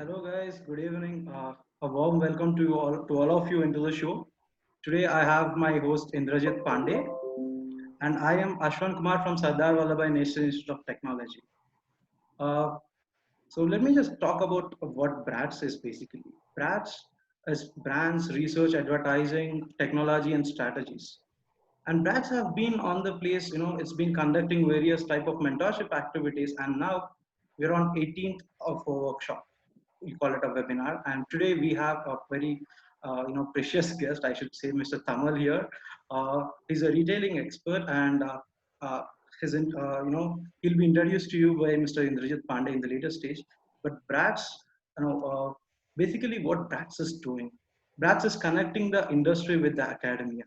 Hello guys, good evening. A warm welcome to all of you into the show. Today I have my host Indrajit Pandey and I am Ashwan Kumar from Sardar Vallabhai National Institute of Technology. Uh, so let me just talk about what BRATS is basically. BRATS is brands, research, advertising, technology and strategies. And BRATS have been on the place, it's been conducting various type of mentorship activities and now we're on 18th of a workshop. We call it a webinar. And today we have a very, precious guest, I should say, Mr. Tamal here. He's a retailing expert, and he'll be introduced to you by Mr. Indrajit Pandey in the later stage. But basically, what BRATS is doing, BRATS is connecting the industry with the academia.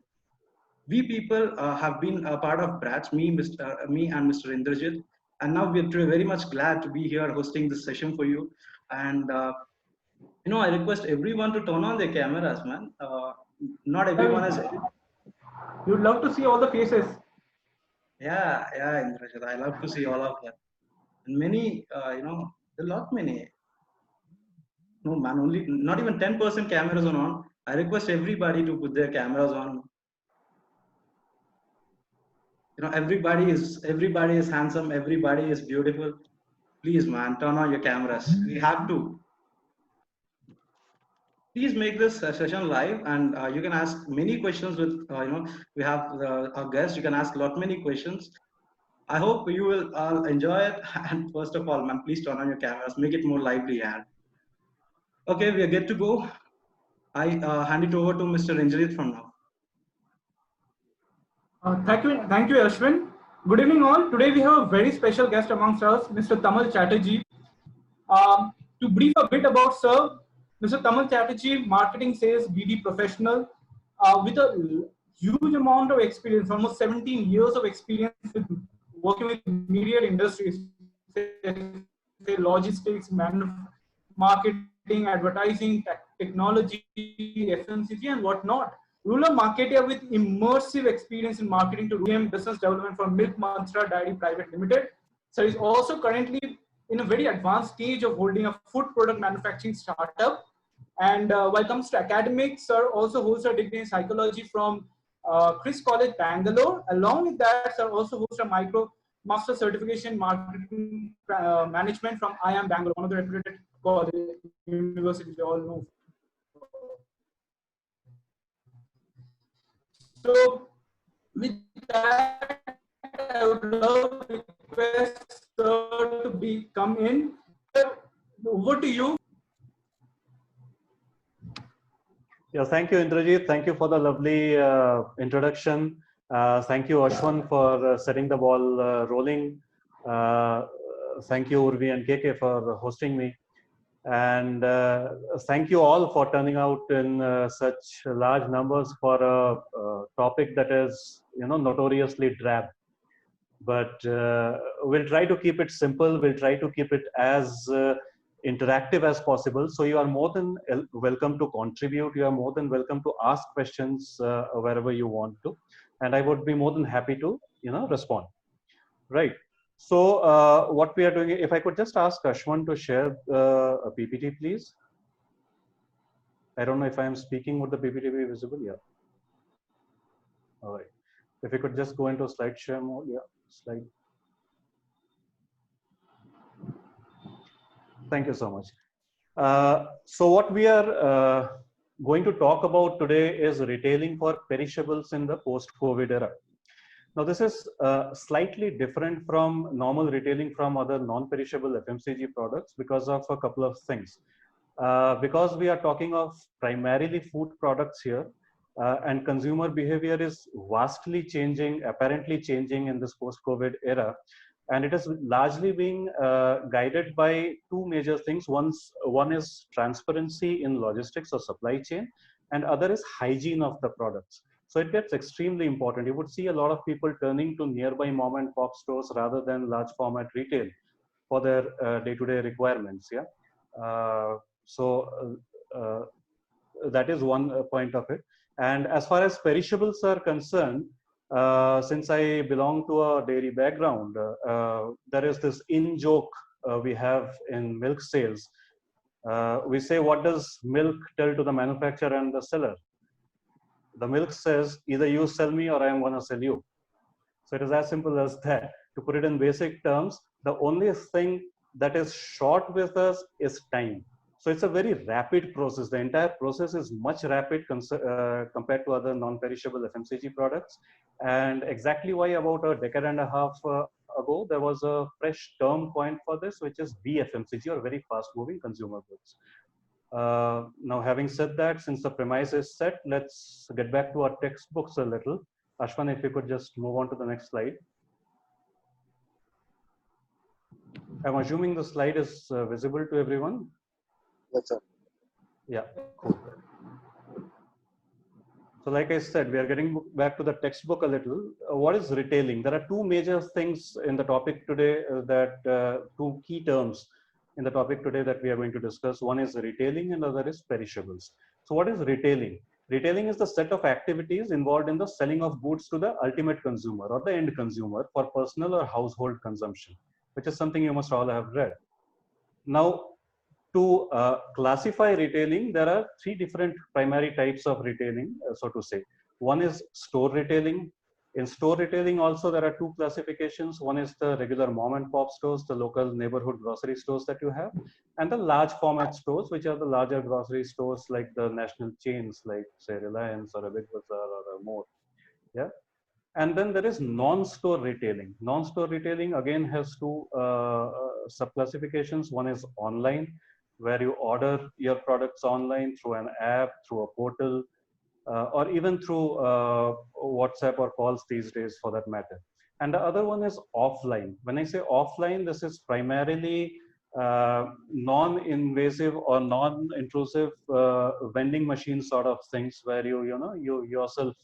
We people have been a part of BRATS, me and Mr. Indrajit, and now we're very much glad to be here hosting this session for you. And I request everyone to turn on their cameras, man. Not everyone is. You'd love to see all the faces. Yeah, Indrajit. I love to see all of them. And many, a lot many. No, man, only not even 10% cameras are on. I request everybody to put their cameras on. Everybody is handsome. Everybody is beautiful. Please, man, turn on your cameras. We have to. Please make this session live and you can ask many questions with we have our guests. You can ask a lot many questions. I hope you will all enjoy it. And first of all, man, please turn on your cameras, make it more lively. And okay, we are good to go. I hand it over to Mr. Injrit from now. Thank you, Ashwin. Good evening, all. Today we have a very special guest amongst us, Mr. Tamal Chatterjee. To brief a bit about Sir, Mr. Tamal Chatterjee, marketing sales BD professional with a huge amount of experience, almost 17 years of experience with working with myriad industries, say logistics, marketing, advertising, technology, FMCG, and whatnot. Rural marketer with immersive experience in marketing to DM business development for Milk Mantra Dairy Private Limited. Sir is also currently in a very advanced stage of holding a food product manufacturing startup. And while it comes to academics, sir also holds a degree in psychology from Chris College, Bangalore. Along with that, sir also holds a master certification in marketing management from IIM Bangalore, one of the reputed college universities we all know. So with that, I would love to request sir to come in. Over to you. Yeah, thank you, Indrajit. Thank you for the lovely introduction. Thank you, Ashwan, for setting the ball rolling. Thank you, Urvi and KK, for hosting me. And thank you all for turning out in such large numbers for a topic that is, notoriously drab. But we'll try to keep it simple. We'll try to keep it as interactive as possible. So you are more than welcome to contribute. You are more than welcome to ask questions wherever you want to. And I would be more than happy to, respond. Right. So what we are doing, if I could just ask Ashwan to share a PPT, please. I don't know if I am speaking, would the PPT be visible? Yeah. All right. If you could just go into slide share mode. Yeah, slide. Thank you so much. So what we are going to talk about today is retailing for perishables in the post-COVID era. Now, this is slightly different from normal retailing from other non-perishable FMCG products because of a couple of things. Because we are talking of primarily food products here, and consumer behavior is vastly changing, apparently changing in this post-COVID era. And it is largely being guided by two major things. One is transparency in logistics or supply chain, and other is hygiene of the products. So it gets extremely important. You would see a lot of people turning to nearby mom and pop stores rather than large format retail for their day-to-day requirements. Yeah. That is one point of it. And as far as perishables are concerned, since I belong to a dairy background, there is this in-joke we have in milk sales We say, what does milk tell to the manufacturer and the seller? The milk says, either you sell me or I am going to sell you. So it is as simple as that. To put it in basic terms, the only thing that is short with us is time. So it's a very rapid process. The entire process is much rapid compared to other non-perishable FMCG products. And exactly why about a decade and a half ago, there was a fresh term coined for this, which is VFMCG, or very fast moving consumer goods. Now, having said that, since the premise is set, let's get back to our textbooks a little. Ashwan, if you could just move on to the next slide. I'm assuming the slide is visible to everyone. Yes, sir. Yeah, cool. So like I said, we are getting back to the textbook a little. What is retailing? There are two major things in the topic today, two key terms in the topic today that we are going to discuss. One is retailing and the other is perishables. So what is retailing? Retailing is the set of activities involved in the selling of goods to the ultimate consumer or the end consumer for personal or household consumption, which is something you must all have read. Now, to classify retailing, there are three different primary types of retailing, so to say. One is store retailing. In store retailing also, there are two classifications. One is the regular mom and pop stores, the local neighborhood grocery stores that you have, and the large format stores, which are the larger grocery stores like the national chains, like say Reliance or a Big Bazaar or a more. Yeah. And then there is non-store retailing. Non-store retailing again has two sub-classifications. One is online, where you order your products online through an app, through a portal, or even through WhatsApp or calls these days for that matter. And the other one is offline. When I say offline, this is primarily non-invasive or non-intrusive vending machine sort of things where you yourself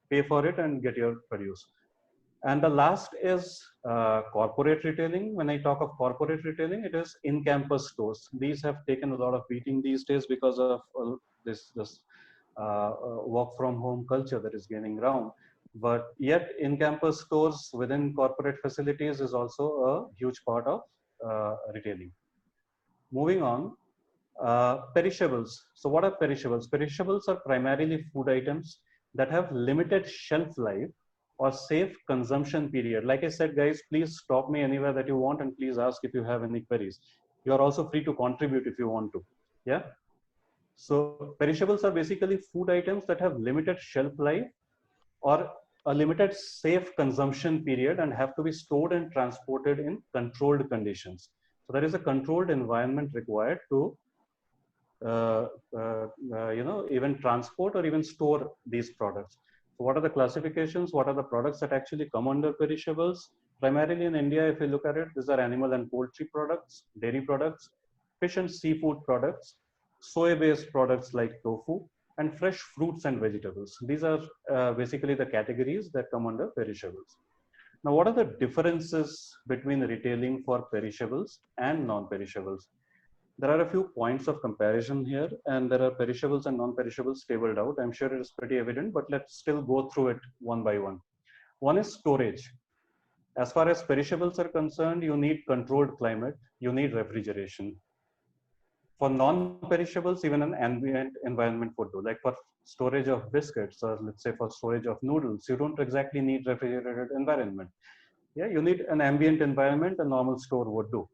pay for it and get your produce. And the last is corporate retailing. When I talk of corporate retailing, it is in-campus stores. These have taken a lot of beating these days because of this work from home culture that is gaining ground. But yet in-campus stores within corporate facilities is also a huge part of retailing. Moving on, perishables. So what are perishables? Perishables are primarily food items that have limited shelf life or safe consumption period. Like I said, guys, please stop me anywhere that you want and please ask if you have any queries. You are also free to contribute if you want to. Yeah. So perishables are basically food items that have limited shelf life or a limited safe consumption period and have to be stored and transported in controlled conditions. So there is a controlled environment required to even transport or even store these products. So what are the classifications? What are the products that actually come under perishables? Primarily in India, if you look at it, these are animal and poultry products, dairy products, fish and seafood products, soy-based products like tofu, and fresh fruits and vegetables. These are basically the categories that come under perishables. Now, what are the differences between retailing for perishables and non-perishables? There are a few points of comparison here, and there are perishables and non-perishables tabled out. I'm sure it is pretty evident, but let's still go through it one by one. One is storage. As far as perishables are concerned, you need controlled climate, you need refrigeration. For non-perishables, even an ambient environment would do. Like for storage of biscuits, or let's say for storage of noodles, you don't exactly need refrigerated environment. Yeah, you need an ambient environment, a normal store would do.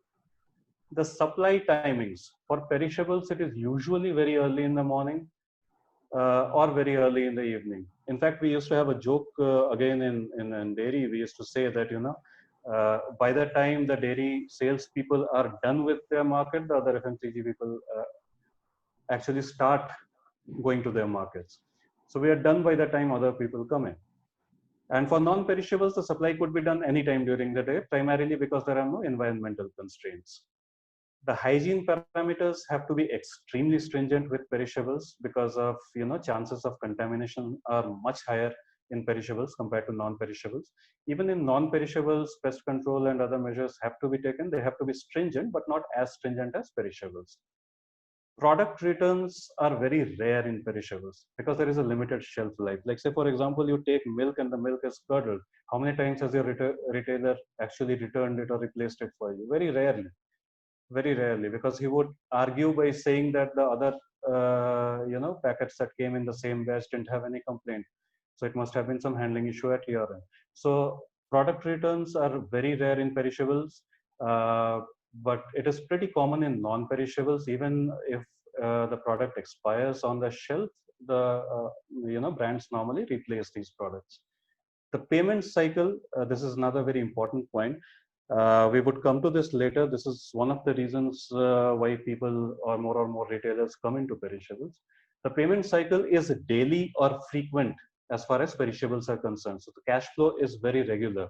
The supply timings for perishables, it is usually very early in the morning or very early in the evening. In fact, we used to have a joke again in dairy. We used to say that, by the time the dairy sales people are done with their market, the other FMCG people actually start going to their markets. So we are done by the time other people come in. And for non-perishables, the supply could be done anytime during the day, primarily because there are no environmental constraints. The hygiene parameters have to be extremely stringent with perishables because of, chances of contamination are much higher in perishables compared to non-perishables. Even in non-perishables, pest control and other measures have to be taken. They have to be stringent, but not as stringent as perishables. Product returns are very rare in perishables because there is a limited shelf life. Like say, for example, you take milk and the milk is curdled. How many times has your retailer actually returned it or replaced it for you? Very rarely. very rarely, because he would argue by saying that the other packets that came in the same batch didn't have any complaint, so it must have been some handling issue at your end. So product returns are very rare in perishables, but it is pretty common in non-perishables. Even if the product expires on the shelf, the brands normally replace these products. The payment cycle, this is another very important point. We would come to this later. This is one of the reasons why people or more retailers come into perishables. The payment cycle is daily or frequent as far as perishables are concerned. So the cash flow is very regular.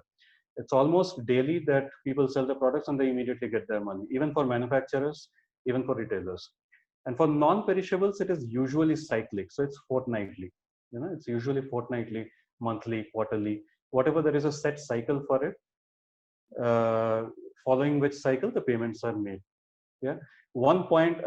It's almost daily that people sell the products and they immediately get their money, even for manufacturers, even for retailers. And for non-perishables, it is usually cyclic. So it's fortnightly. It's usually fortnightly, monthly, quarterly, whatever there is a set cycle for it, following which cycle the payments are made. Yeah. One point,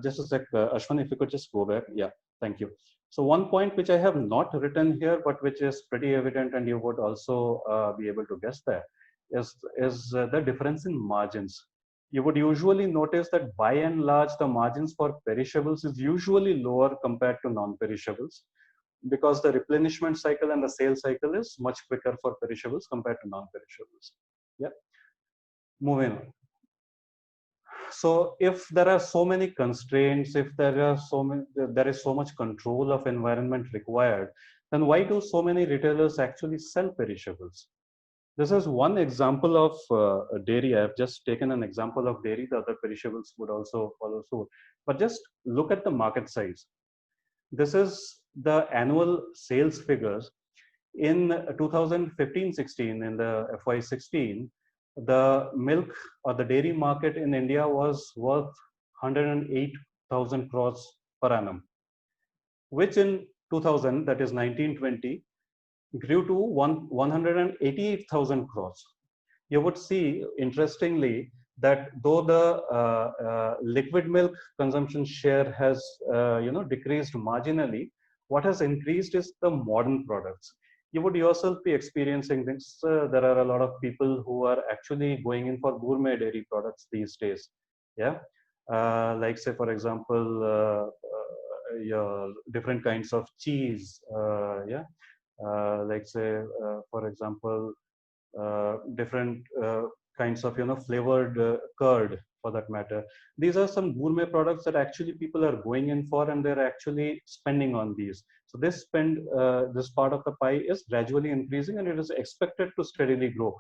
just a sec, Ashwin, if you could just go back. Yeah, thank you. So one point which I have not written here, but which is pretty evident, and you would also be able to guess that, is the difference in margins. You would usually notice that by and large, the margins for perishables is usually lower compared to non-perishables, because the replenishment cycle and the sales cycle is much quicker for perishables compared to non-perishables. Yeah. Moving on. So if there are so many constraints, if there is so much control of environment required, then why do so many retailers actually sell perishables? This is one example of dairy. I have just taken an example of dairy. The other perishables would also follow suit. But just look at the market size. This is the annual sales figures. In 2015-16, in the FY16, the milk or the dairy market in India was worth 108,000 crores per annum, which in 2000, that is 1920, grew to 188,000 crores. You would see, interestingly, that though the liquid milk consumption share has decreased marginally, what has increased is the modern products. You would yourself be experiencing this. There are a lot of people who are actually going in for gourmet dairy products these days. Yeah, like say for example, different kinds of cheese. Yeah, like say for example, different kinds of flavored curd, for that matter. These are some gourmet products that actually people are going in for, and they're actually spending on these. So this spend, this part of the pie is gradually increasing, and it is expected to steadily grow.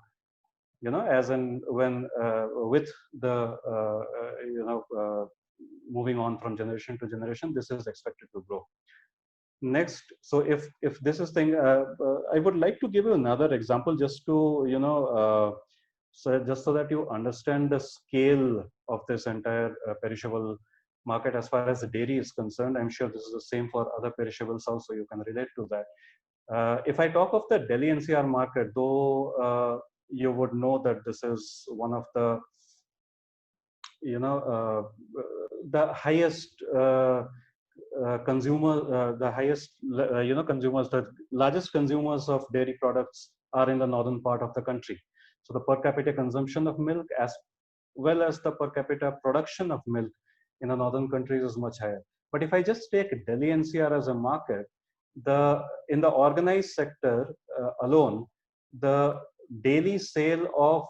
As and when with the moving on from generation to generation, this is expected to grow. Next, so if this is thing, I would like to give you another example, just to so that you understand the scale of this entire perishable market as far as the dairy is concerned. I'm sure this is the same for other perishables also. You can relate to that. If I talk of the Delhi NCR market, though, you would know that this is one of the the highest the highest consumers, the largest consumers of dairy products are in the northern part of the country. So the per capita consumption of milk as well as the per capita production of milk in the northern countries is much higher. But if I just take Delhi NCR as a market, in the organized sector alone, the daily sale of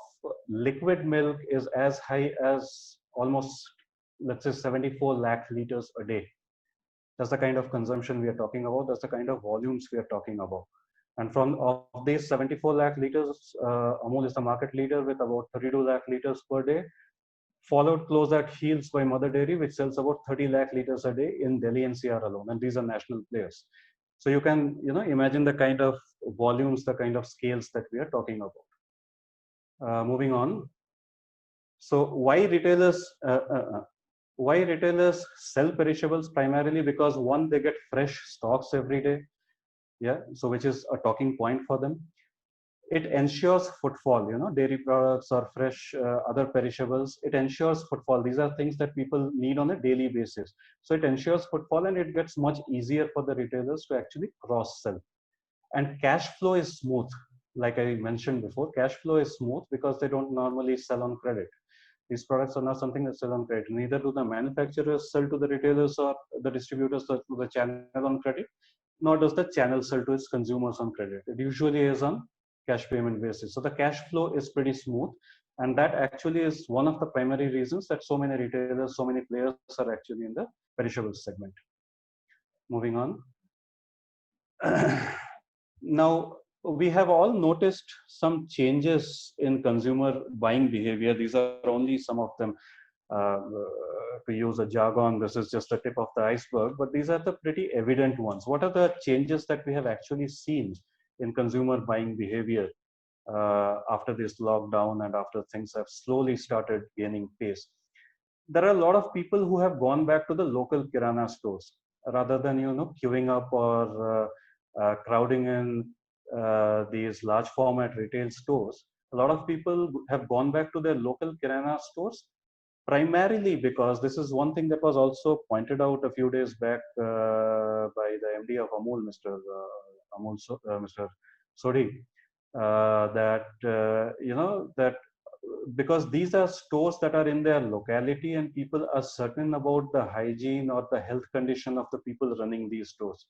liquid milk is as high as almost, let's say, 74 lakh liters a day. That's the kind of consumption we are talking about. That's the kind of volumes we are talking about. And from of these 74 lakh liters, Amul is the market leader with about 32 lakh liters per day, followed close at heels by Mother Dairy, which sells about 30 lakh liters a day in Delhi NCR alone. And these are national players. So you can imagine the kind of volumes, the kind of scales that we are talking about. Moving on. So why retailers sell perishables? Primarily because, one, they get fresh stocks every day. Yeah, so which is a talking point for them. It ensures footfall, dairy products or fresh other perishables. It ensures footfall. These are things that people need on a daily basis. So it ensures footfall, and it gets much easier for the retailers to actually cross sell. And cash flow is smooth. Like I mentioned before, cash flow is smooth because they don't normally sell on credit. These products are not something that's sold on credit. Neither do the manufacturers sell to the retailers or the distributors sell to the channel on credit, nor does the channel sell to its consumers on credit. It usually is on cash payment basis. So the cash flow is pretty smooth. And that actually is one of the primary reasons that so many retailers, so many players are actually in the perishables segment. Moving on. Now, we have all noticed some changes in consumer buying behavior. These are only some of them. To use a jargon, this is just the tip of the iceberg, but these are the pretty evident ones. What are the changes that we have actually seen in consumer buying behavior after this lockdown and after things have slowly started gaining pace? There are a lot of people who have gone back to the local kirana stores rather than queuing up or crowding in these large format retail stores. A lot of people have gone back to their local kirana stores, primarily because this is one thing that was also pointed out a few days back by the MD of Amul, Mr. Sodhi, that because these are stores that are in their locality and people are certain about the hygiene or the health condition of the people running these stores.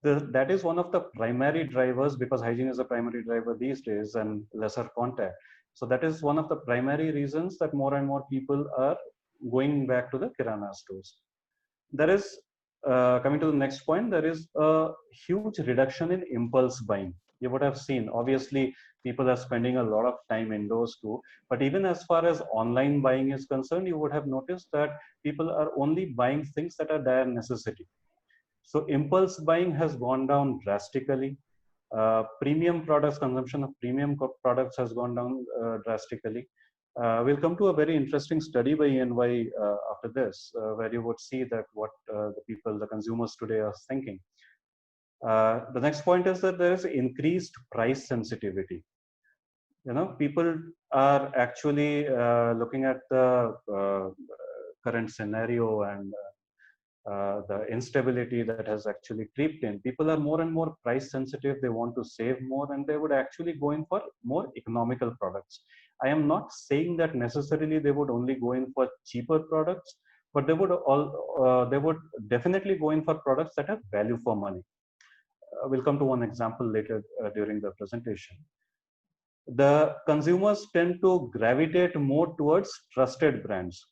That is one of the primary drivers, because hygiene is a primary driver these days and lesser contact. So that is one of the primary reasons that more and more people are going back to the kirana stores. There is, coming to the next point, there is a huge reduction in impulse buying. You would have seen, obviously, people are spending a lot of time indoors too. But even as far as online buying is concerned, you would have noticed that people are only buying things that are dire necessity. So impulse buying has gone down drastically. Premium products, consumption of premium products has gone down drastically. We'll come to a very interesting study by EY after this, where you would see that what the consumers today are thinking. The next point is that there is increased price sensitivity. People are actually looking at the current scenario and the instability that has actually creeped in. People are more and more price sensitive. They want to save more, and they would actually go in for more economical products. I am not saying that necessarily they would only go in for cheaper products, but they would definitely go in for products that have value for money. We'll come to one example later during the presentation. The consumers tend to gravitate more towards trusted brands.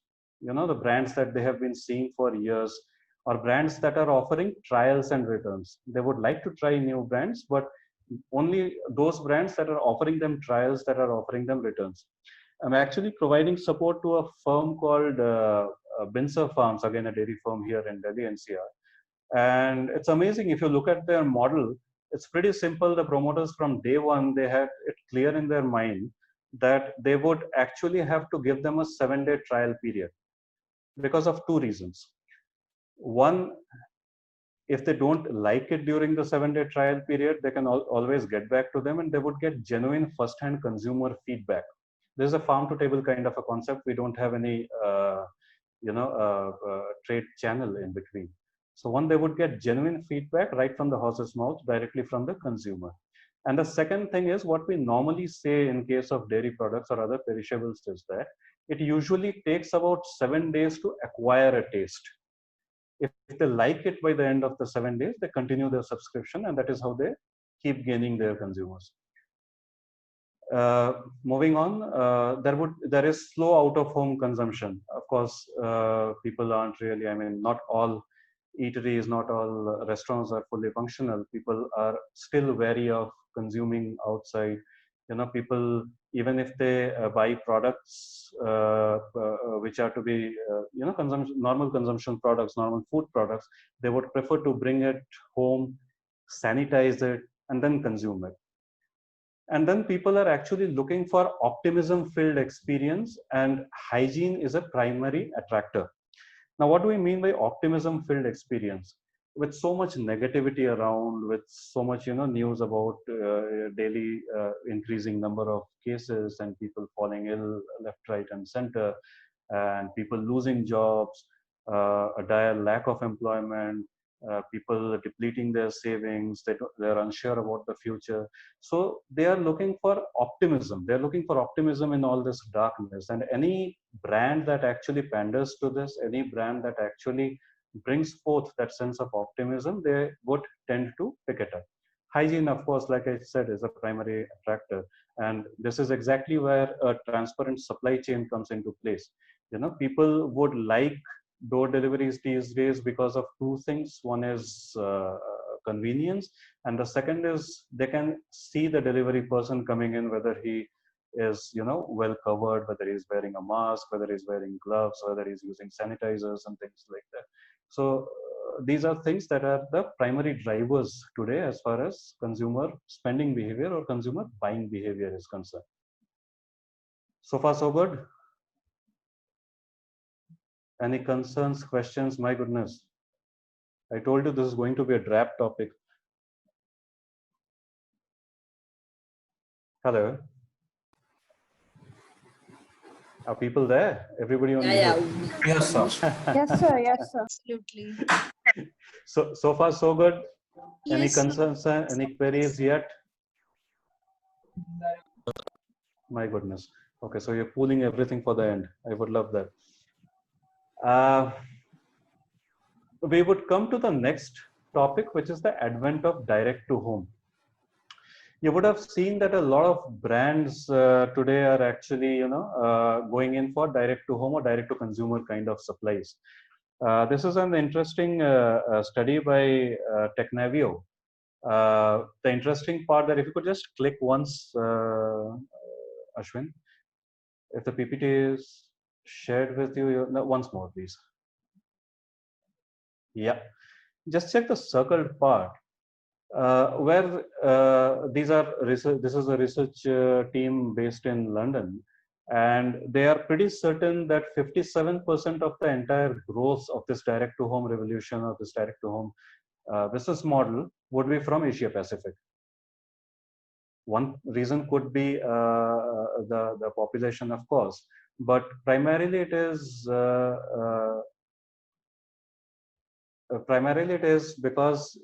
The brands that they have been seeing for years, or brands that are offering trials and returns. They would like to try new brands, but only those brands that are offering them trials, that are offering them returns. I'm actually providing support to a firm called Binsar Farms, again a dairy firm here in Delhi NCR. And it's amazing, if you look at their model, it's pretty simple. The promoters from day one, they had it clear in their mind that they would actually have to give them a 7-day trial period because of two reasons. One, if they don't like it during the 7-day trial period, they can always get back to them and they would get genuine first-hand consumer feedback. There's a farm to table kind of a concept. We don't have any, trade channel in between. So one, they would get genuine feedback right from the horse's mouth, directly from the consumer. And the second thing is, what we normally say in case of dairy products or other perishables is that it usually takes about 7 days to acquire a taste. If they like it by the end of the 7 days, they continue their subscription, and that is how they keep gaining their consumers. Moving on, there is slow out-of-home consumption. Of course, people aren't really, not all eateries, not all restaurants are fully functional. People are still wary of consuming outside. People, even if they buy products which are to be, normal consumption products, normal food products, they would prefer to bring it home, sanitize it, and then consume it. And then people are actually looking for optimism-filled experience, and hygiene is a primary attractor. Now, what do we mean by optimism-filled experience? With so much negativity around, with so much news about daily increasing number of cases and people falling ill left, right, and center, and people losing jobs, a dire lack of employment, people depleting their savings, they're unsure about the future. So they are looking for optimism. They're looking for optimism in all this darkness. And any brand that actually panders to this, any brand that actually brings forth that sense of optimism, they would tend to pick it up. Hygiene, of course, like I said, is a primary attractor. And this is exactly where a transparent supply chain comes into place. People would like door deliveries these days because of two things. One is convenience, and the second is they can see the delivery person coming in, whether he is well covered, whether he's wearing a mask, whether he's wearing gloves, whether he's using sanitizers and things like that. So these are things that are the primary drivers today as far as consumer spending behavior or consumer buying behavior is concerned. So far so good. Any concerns, questions? My goodness, I told you this is going to be a drab topic. Hello. Are people there? Everybody on Yeah. Yes, sir. Yes, sir. Yes, sir. Absolutely. So far so good. Any Yes, sir. concerns? Any queries yet? My goodness. Okay, so you're pulling everything for the end. I would love that. We would come to the next topic, which is the advent of direct to home. You would have seen that a lot of brands today are actually, going in for direct to home or direct to consumer kind of supplies. This is an interesting study by Technavio. The interesting part that if you could just click once, Ashwin, if the PPT is shared with you, no, once more, please. Yeah, just check the circled part. Where this is a research team based in London, and they are pretty certain that 57% of the entire growth of this direct to home revolution or this direct to home business model would be from Asia Pacific. One reason could be the population, of course, but primarily it is because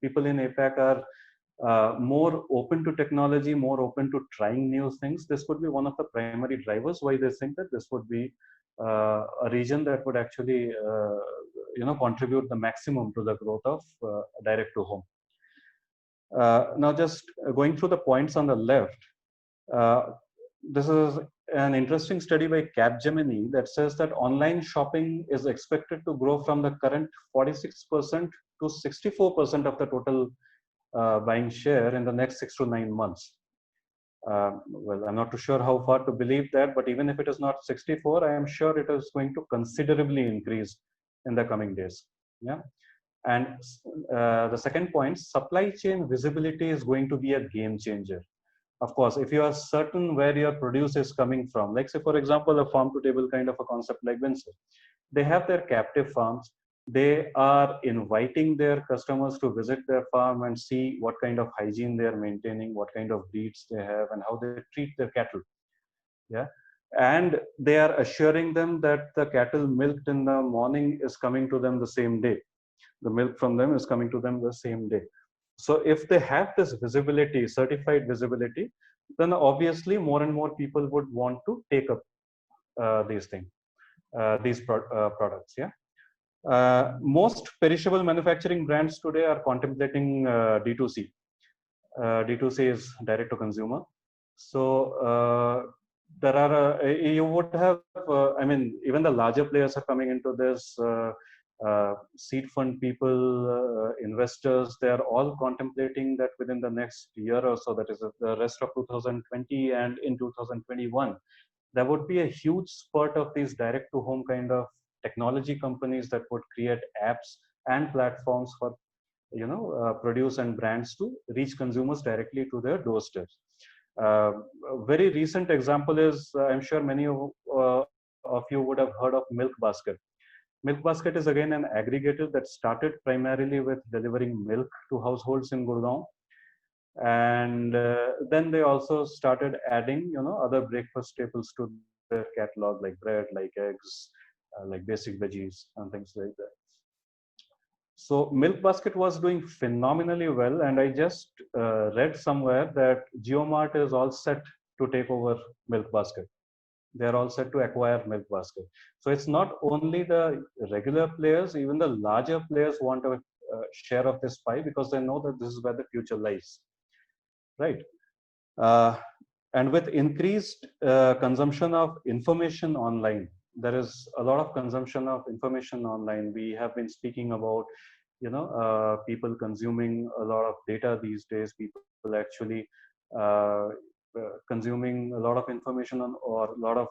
people in APAC are more open to technology, more open to trying new things. This would be one of the primary drivers why they think that this would be a region that would actually contribute the maximum to the growth of direct to home. Now, just going through the points on the left, this is an interesting study by Capgemini that says that online shopping is expected to grow from the current 46% to 64% of the total buying share in the next 6 to 9 months. Well, I'm not too sure how far to believe that, but even if it is not 64, I am sure it is going to considerably increase in the coming days. Yeah. And the second point, supply chain visibility is going to be a game changer. Of course, if you are certain where your produce is coming from, like say, for example, a farm to table kind of a concept like Windsor, they have their captive farms. They are inviting their customers to visit their farm and see what kind of hygiene they are maintaining, what kind of breeds they have, and how they treat their cattle. Yeah. And they are assuring them that the cattle milked in the morning is coming to them the same day. The milk from them is coming to them the same day. So if they have this visibility, certified visibility, then obviously more and more people would want to take up these things, products. Yeah. Most perishable manufacturing brands today are contemplating D2C. D2C is direct to consumer. So there are, you would have, I mean, even the larger players are coming into this. Seed fund people, investors, they are all contemplating that within the next year or so, that is the rest of 2020 and in 2021, there would be a huge spurt of these direct to home kind of technology companies that would create apps and platforms for produce and brands to reach consumers directly to their doorsteps. A very recent example is, I'm sure many of you would have heard of Milk Basket. Milk Basket is again an aggregator that started primarily with delivering milk to households in Gurgaon. And then they also started adding, other breakfast staples to their catalog, like bread, like eggs, like basic veggies and things like that. So Milk Basket was doing phenomenally well, and I just read somewhere that JioMart is all set to take over Milk Basket. They're all set to acquire Milk Basket. So it's not only the regular players, even the larger players want a share of this pie because they know that this is where the future lies, right? Uh, and with increased consumption of information online, there is a lot of consumption of information online. We have been speaking about, people consuming a lot of data these days. People actually uh, consuming a lot of information on or a lot of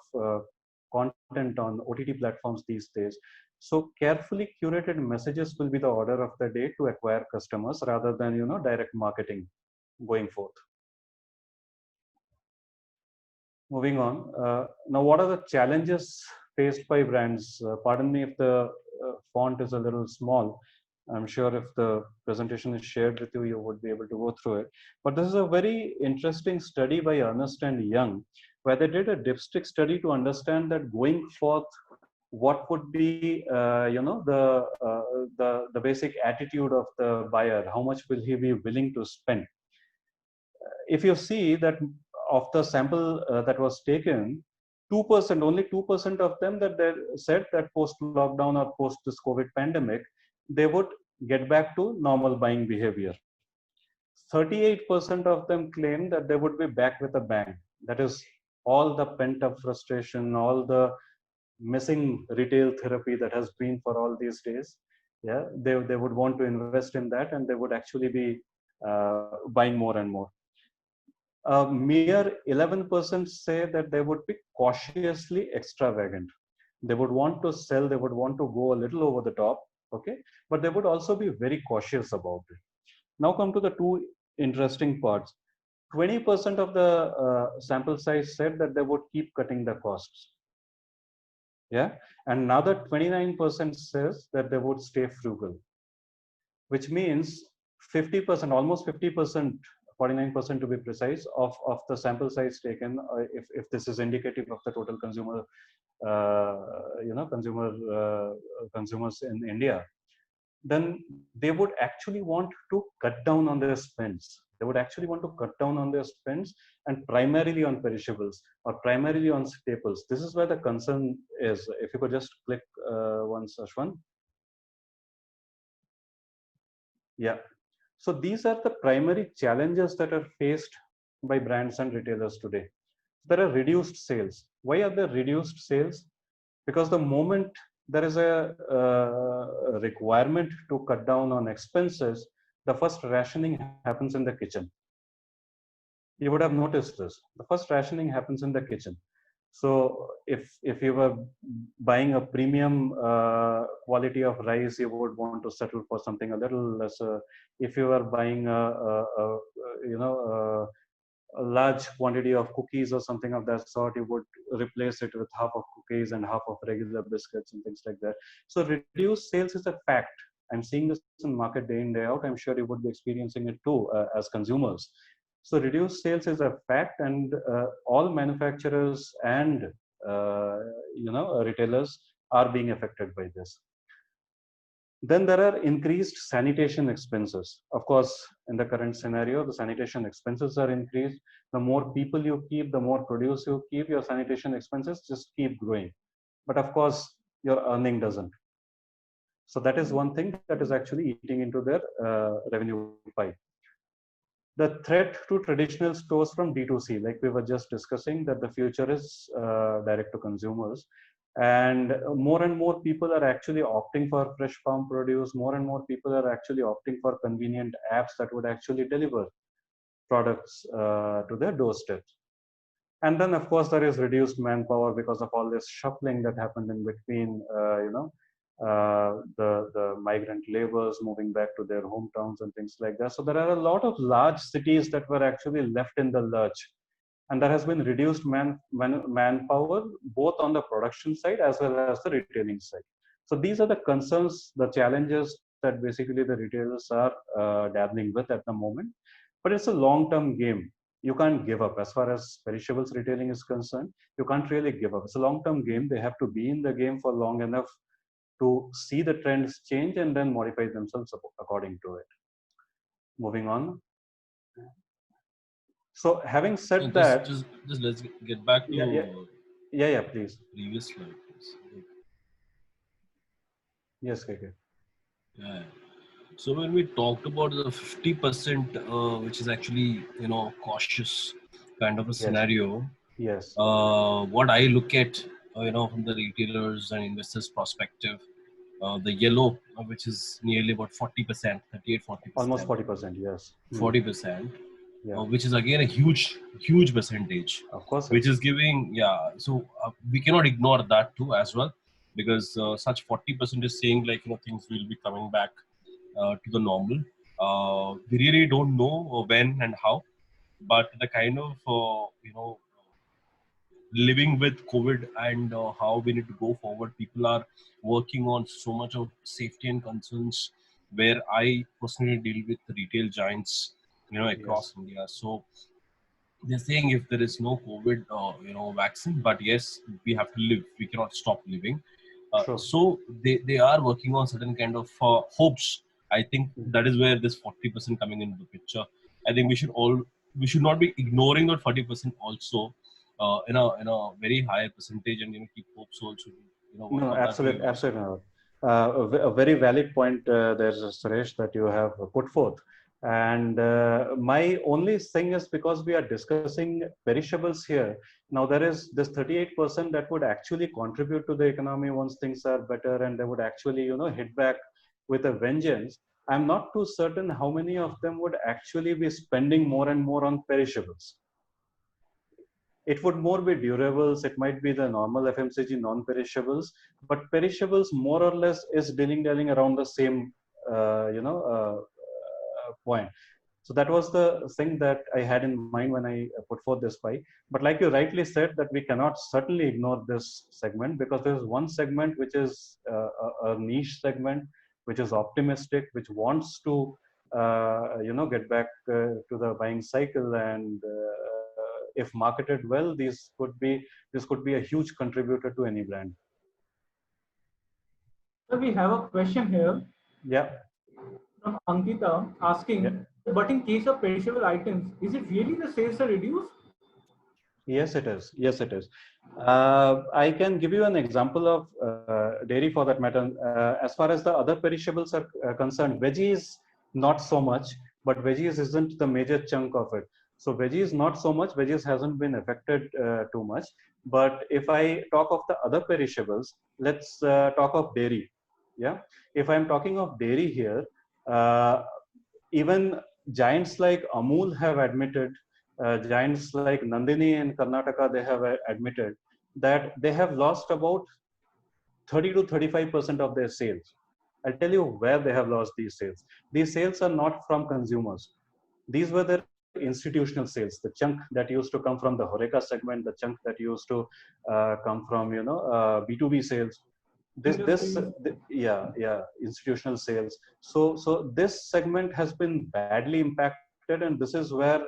content on OTT platforms these days. So carefully curated messages will be the order of the day to acquire customers rather than direct marketing going forth. Moving on. Now, what are the challenges faced by brands? Pardon me if the font is a little small. I'm sure if the presentation is shared with you, you would be able to go through it. But this is a very interesting study by Ernst and Young, where they did a dipstick study to understand that going forth, what would be, the basic attitude of the buyer? How much will he be willing to spend? If you see that of the sample that was taken, 2%, only 2% of them that they said that post lockdown or post this COVID pandemic, they would get back to normal buying behavior. 38% of them claim that they would be back with a bang. That is all the pent up frustration, all the missing retail therapy that has been for all these days. Yeah, they would want to invest in that, and they would actually be buying more and more. A mere 11% say that they would be cautiously extravagant. They would want to sell, they would want to go a little over the top, okay? But they would also be very cautious about it. Now come to the two interesting parts. 20% of the sample size said that they would keep cutting the costs. Yeah, and another 29% says that they would stay frugal, which means 50%, almost 50%, 49% to be precise, of the sample size taken, if this is indicative of the total consumer, consumers in India, then they would actually want to cut down on their spends. They would actually want to cut down on their spends, and primarily on perishables or primarily on staples. This is where the concern is. If you could just click once, Ashwan. Yeah. So these are the primary challenges that are faced by brands and retailers today. There are reduced sales. Why are there reduced sales? Because the moment there is a requirement to cut down on expenses, the first rationing happens in the kitchen. You would have noticed this. The first rationing happens in the kitchen. So if you were buying a premium quality of rice, you would want to settle for something a little lesser. If you were buying a large quantity of cookies or something of that sort, you would replace it with half of cookies and half of regular biscuits and things like that. So reduced sales is a fact. I'm seeing this in market day in, day out. I'm sure you would be experiencing it too as consumers. So reduced sales is a fact, and all manufacturers and retailers are being affected by this. Then there are increased sanitation expenses. Of course, in the current scenario, the sanitation expenses are increased. The more people you keep, the more produce you keep, your sanitation expenses just keep growing. But of course, your earning doesn't. So that is one thing that is actually eating into their revenue pie. The threat to traditional stores from D2C, like we were just discussing, that the future is direct to consumers. And more people are actually opting for fresh farm produce. More and more people are actually opting for convenient apps that would actually deliver products to their doorsteps. And then, of course, there is reduced manpower because of all this shuffling that happened in between, the migrant laborers moving back to their hometowns and things like that. So there are a lot of large cities that were actually left in the lurch. And there has been reduced manpower, both on the production side as well as the retailing side. So these are the concerns, the challenges that basically the retailers are dabbling with at the moment. But it's a long-term game. You can't give up. As far as perishables retailing is concerned, you can't really give up. It's a long-term game. They have to be in the game for long enough to see the trends change and then modify themselves according to it. Moving on. So having said that, just let's get back to yeah, please. previous slide, please. Yes, KK. Yeah. So when we talked about the 50%, which is actually cautious kind of a scenario, Yes. what I look at from the retailers and investors perspective, the yellow, which is nearly about 40%, 38-40%, Almost 40%. Yes. 40%, Yeah. which is again a huge percentage, Of course. which is giving, so we cannot ignore that too as well, because such 40% is saying like things will be coming back to the normal. We really don't know when and how, but the kind of living with COVID and how we need to go forward, people are working on so much of safety and concerns, where I personally deal with retail giants across India. So they're saying if there is no COVID vaccine, but yes, we have to live, we cannot stop living. So they are working on certain kind of hopes. I think that is where this 40% coming into the picture. I think we should not be ignoring that 40% also in a very high percentage, and keep hopes also. Work No, on that way also. absolutely. A very valid point there, Suresh, that you have put forth. And my only thing is, because we are discussing perishables here, now there is this 38% that would actually contribute to the economy once things are better, and they would actually hit back with a vengeance. I'm not too certain how many of them would actually be spending more and more on perishables. It would more be durables. It might be the normal FMCG non-perishables, but perishables more or less is dilly-dallying around the same, point. So that was the thing that I had in mind when I put forth this pie. But like you rightly said, that we cannot certainly ignore this segment, because there is one segment which is a niche segment, which is optimistic, which wants to, get back to the buying cycle, and if marketed well, this could be a huge contributor to any brand. So we have a question here. Yeah. From Ankita asking, but in case of perishable items, is it really the sales are reduced? Yes, it is. Yes, it is. I can give you an example of dairy for that matter. As far as the other perishables are concerned, veggies not so much, but veggies isn't the major chunk of it. So veggies not so much. Veggies hasn't been affected too much. But if I talk of the other perishables, let's talk of dairy. Yeah. If I'm talking of dairy here, even giants like Amul have admitted, giants like Nandini in Karnataka, they have admitted that they have lost about 30 to 35% of their sales. I'll tell you where they have lost these sales. These sales are not from consumers. These were their institutional sales, the chunk that used to come from the Horeca segment, the chunk that used to come from B2B sales. Institutional sales. So this segment has been badly impacted, and this is where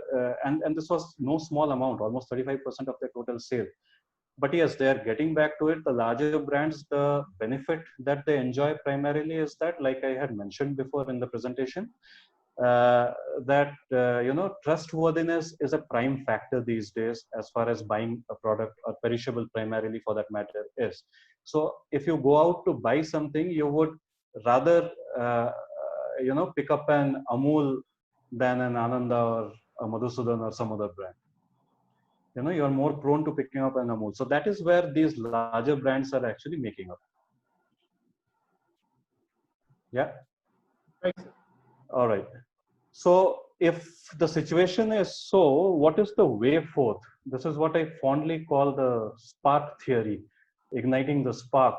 and this was no small amount, almost 35% of their total sale. But yes, they are getting back to it. The larger brands, the benefit that they enjoy primarily is that, like I had mentioned before in the presentation, that trustworthiness is a prime factor these days as far as buying a product, or perishable primarily for that matter, is. So if you go out to buy something, you would rather pick up an Amul than an Ananda or a Madhusudan or some other brand. You're more prone to picking up an Amul. So that is where these larger brands are actually making up. Yeah. Right. All right. So if the situation is so, what is the way forth? This is what I fondly call the spark theory, igniting the spark.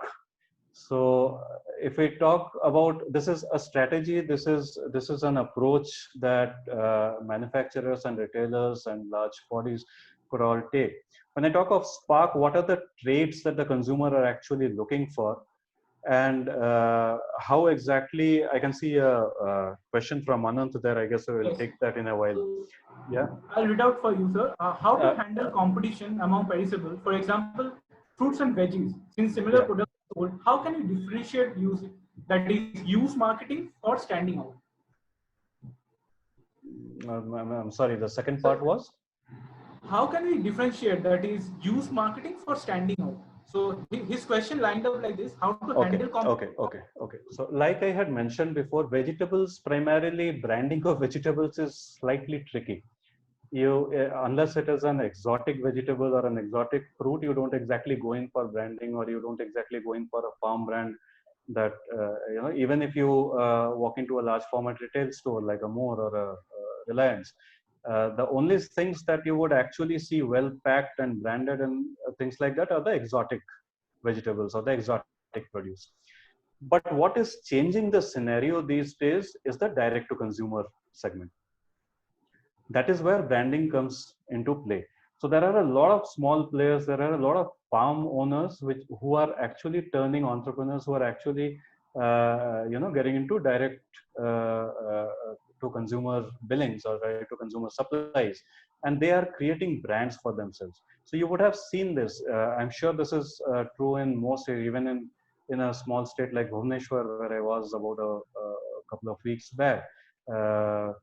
So if we talk about, this is a strategy, this is an approach that manufacturers and retailers and large bodies could all take. When I talk of spark, what are the traits that the consumer are actually looking for? And how exactly, I can see a question from Anant there. I guess I will take that in a while. Yeah. I'll read out for you, sir. How to handle competition among perishables, for example, fruits and veggies, since similar products told, how can we differentiate use, that is use marketing or standing out? I'm sorry, the second part was? How can we differentiate, that is use marketing for standing out? So his question lined up like this: how to Okay, handle okay. So like I had mentioned before, vegetables, primarily branding of vegetables is slightly tricky. You, unless it is an exotic vegetable or an exotic fruit, you don't exactly go in for branding, or you don't exactly go in for a farm brand that, even if you walk into a large format retail store like a More or a Reliance, the only things that you would actually see well packed and branded and things like that are the exotic vegetables or the exotic produce. But what is changing the scenario these days is the direct to consumer segment. That is where branding comes into play. So there are a lot of small players, there are a lot of farm owners who are actually turning entrepreneurs, who are actually getting into direct to consumer billings or direct to consumer supplies, and they are creating brands for themselves. So you would have seen this. I'm sure this is true in most, even in a small state like Bhubaneswar, where I was about a couple of weeks back. A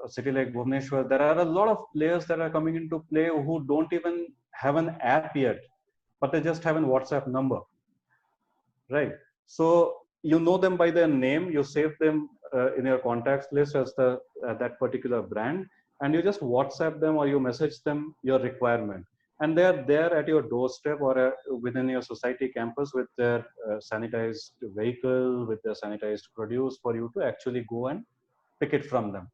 city like Bhubaneswar, there are a lot of players that are coming into play who don't even have an app yet, but they just have a WhatsApp number, right? So you know them by their name, you save them in your contacts list as that particular brand, and you just WhatsApp them or you message them your requirement, and they are there at your doorstep or within your society campus with their sanitized vehicle, with their sanitized produce for you to actually go and pick it from them.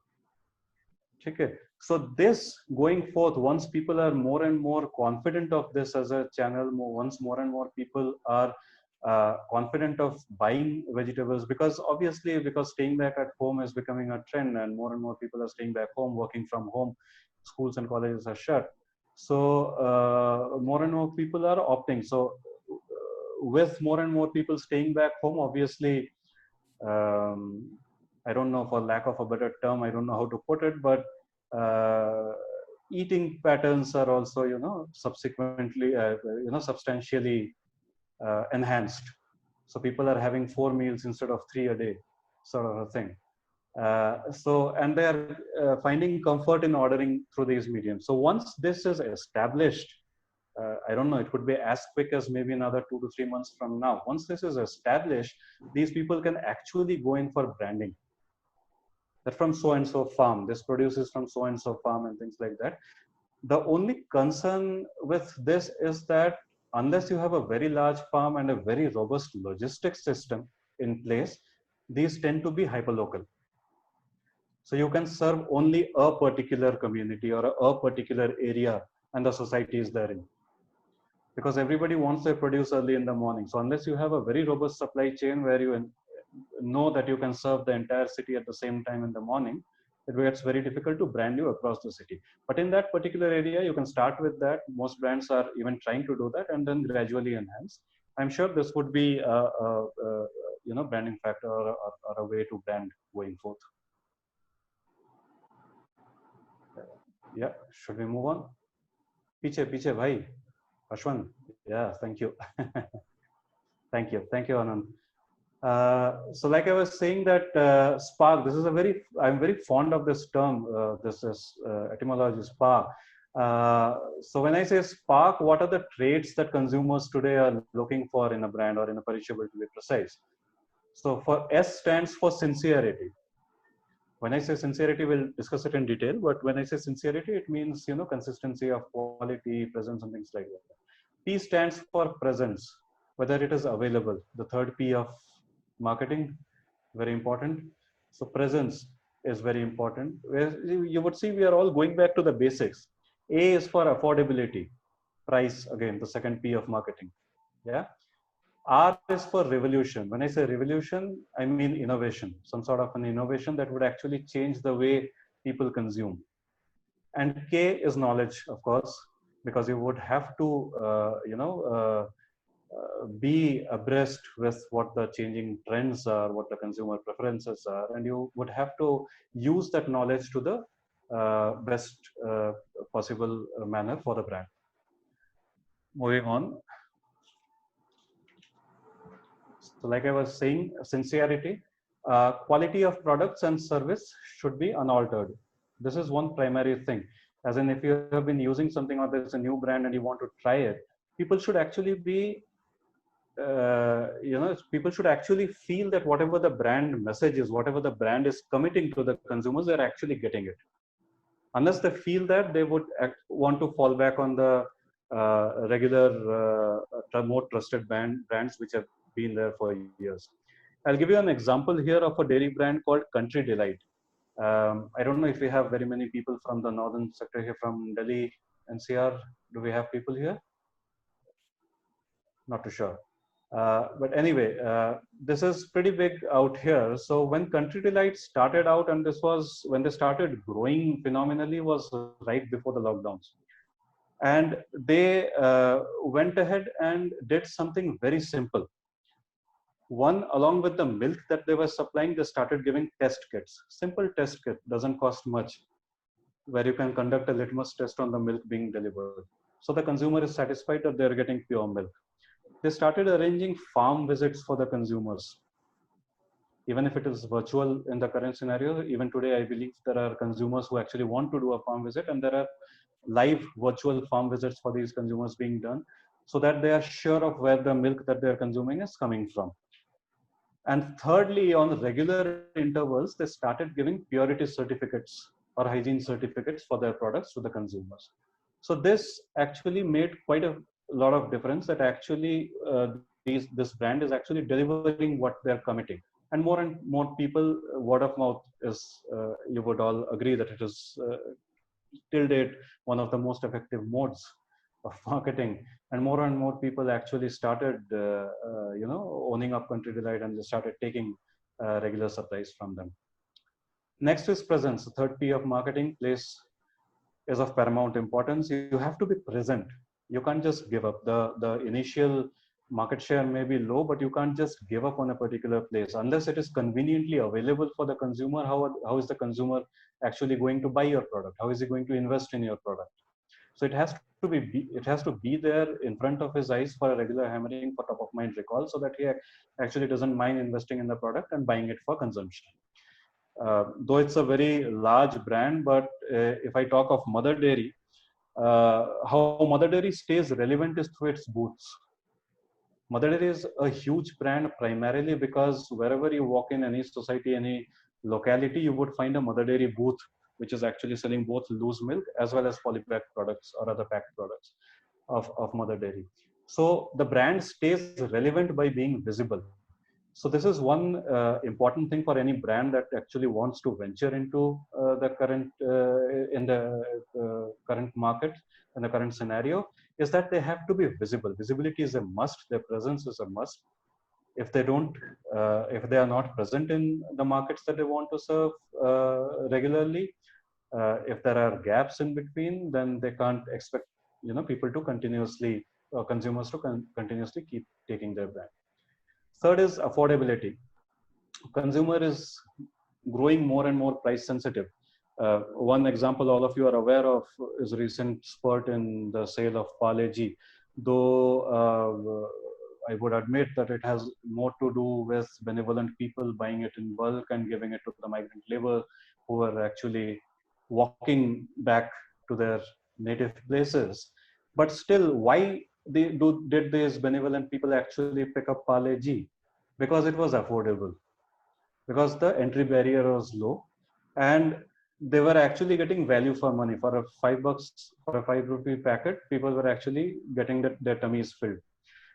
Okay. So this going forth, once people are more and more confident of this as a channel, once more and more people are confident of buying vegetables, because obviously, because staying back at home is becoming a trend, and more people are staying back home, working from home, schools and colleges are shut. So more and more people are opting. So with more and more people staying back home, obviously, I don't know, for lack of a better term, I don't know how to put it, but eating patterns are also, subsequently, substantially enhanced. So people are having 4 meals instead of 3 a day, sort of a thing. And they are finding comfort in ordering through these mediums. So once this is established, I don't know, it could be as quick as maybe another 2 to 3 months from now. Once this is established, these people can actually go in for branding. That from so and so farm, this produces from so and so farm and things like that. The only concern with this is that unless you have a very large farm and a very robust logistics system in place, these tend to be hyperlocal. So you can serve only a particular community or a particular area and the society is therein, because everybody wants their produce early in the morning. So unless you have a very robust supply chain where you know that you can serve the entire city at the same time in the morning, it gets very difficult to brand you across the city. But in that particular area, you can start with that. Most brands are even trying to do that and then gradually enhance. I'm sure this would be a branding factor or a way to brand going forth. Yeah, should we move on? Piche bhai, Ashwan. Yeah, thank you. Thank you, Anand. So like I was saying that spark, I'm very fond of this term, this is etymology, spark. So when I say spark, what are the traits that consumers today are looking for in a brand or in a perishable, to be precise? So for S stands for sincerity. When I say sincerity, we'll discuss it in detail, but when I say sincerity, it means, consistency of quality, presence and things like that. P stands for presence, whether it is available. The third P of marketing, very important. So presence is very important. You would see we are all going back to the basics. A is for affordability, price, again, the second P of marketing. Yeah. R is for revolution. When I say revolution, I mean innovation, some sort of an innovation that would actually change the way people consume. And K is knowledge, of course, because you would have to, be abreast with what the changing trends are, what the consumer preferences are, and you would have to use that knowledge to the best possible manner for the brand. Moving on. So like I was saying, sincerity, quality of products and service should be unaltered. This is one primary thing. As in, if you have been using something or there's a new brand and you want to try it, people should actually be, people should actually feel that whatever the brand message is, whatever the brand is committing to the consumers, they're actually getting it. Unless they feel that, they would want to fall back on the regular, more trusted brands which have been there for years. I'll give you an example here of a dairy brand called Country Delight. I don't know if we have very many people from the northern sector here, from Delhi, NCR. Do we have people here? Not too sure. But anyway, this is pretty big out here. So when Country Delight started out, and this was when they started growing phenomenally, was right before the lockdowns. And they went ahead and did something very simple. One, along with the milk that they were supplying, they started giving test kits. Simple test kit, doesn't cost much, where you can conduct a litmus test on the milk being delivered. So the consumer is satisfied that they're getting pure milk. They started arranging farm visits for the consumers. Even if it is virtual in the current scenario, even today, I believe there are consumers who actually want to do a farm visit, and there are live virtual farm visits for these consumers being done, so that they are sure of where the milk that they're consuming is coming from. And thirdly, on regular intervals, they started giving purity certificates or hygiene certificates for their products to the consumers. So this actually made quite a lot of difference, that actually this brand is actually delivering what they're committing. And more people, word of mouth is, you would all agree that it is till date one of the most effective modes of marketing. And more people actually started, owning up Country Delight, and they started taking regular supplies from them. Next is presence. The third P of marketing, place is of paramount importance. You have to be present. You can't just give up. The initial market share may be low, but you can't just give up on a particular place unless it is conveniently available for the consumer. How is the consumer actually going to buy your product? How is he going to invest in your product? So it has to be there in front of his eyes for a regular hammering, for top of mind recall, so that he actually doesn't mind investing in the product and buying it for consumption. Though it's a very large brand, but if I talk of Mother Dairy, how Mother Dairy stays relevant is through its booths. Mother Dairy is a huge brand primarily because wherever you walk in any society, any locality, you would find a Mother Dairy booth, which is actually selling both loose milk as well as polypacked products or other packed products of Mother Dairy. So the brand stays relevant by being visible. So this is one important thing for any brand that actually wants to venture into the current current market and the current scenario, is that they have to be visible. Visibility is a must. Their presence is a must. If they don't, if they are not present in the markets that they want to serve regularly, if there are gaps in between, then they can't expect people to continuously, consumers to continuously keep taking their brand. Third is affordability. Consumer is growing more and more price sensitive. One example all of you are aware of is recent spurt in the sale of Parle G. Though I would admit that it has more to do with benevolent people buying it in bulk and giving it to the migrant labor who are actually walking back to their native places. But still, why did these benevolent people actually pick up Parle G? Because it was affordable. Because the entry barrier was low, and they were actually getting value for money. For a $5, for a ₹5 packet, people were actually getting their tummies filled.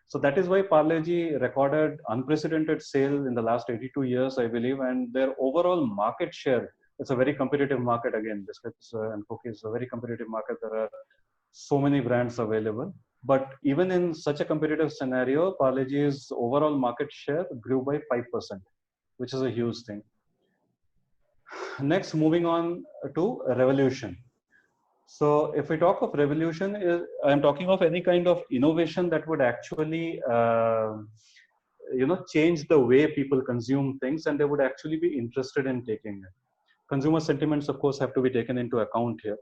So that is why Parle G recorded unprecedented sale in the last 82 years, I believe, and their overall market share. It's a very competitive market. Again, biscuits and cookies, a very competitive market. There are so many brands available. But even in such a competitive scenario, Parle G's overall market share grew by 5%, which is a huge thing. Next, moving on to revolution. So if we talk of revolution, I'm talking of any kind of innovation that would actually, change the way people consume things, and they would actually be interested in taking it. Consumer sentiments, of course, have to be taken into account here.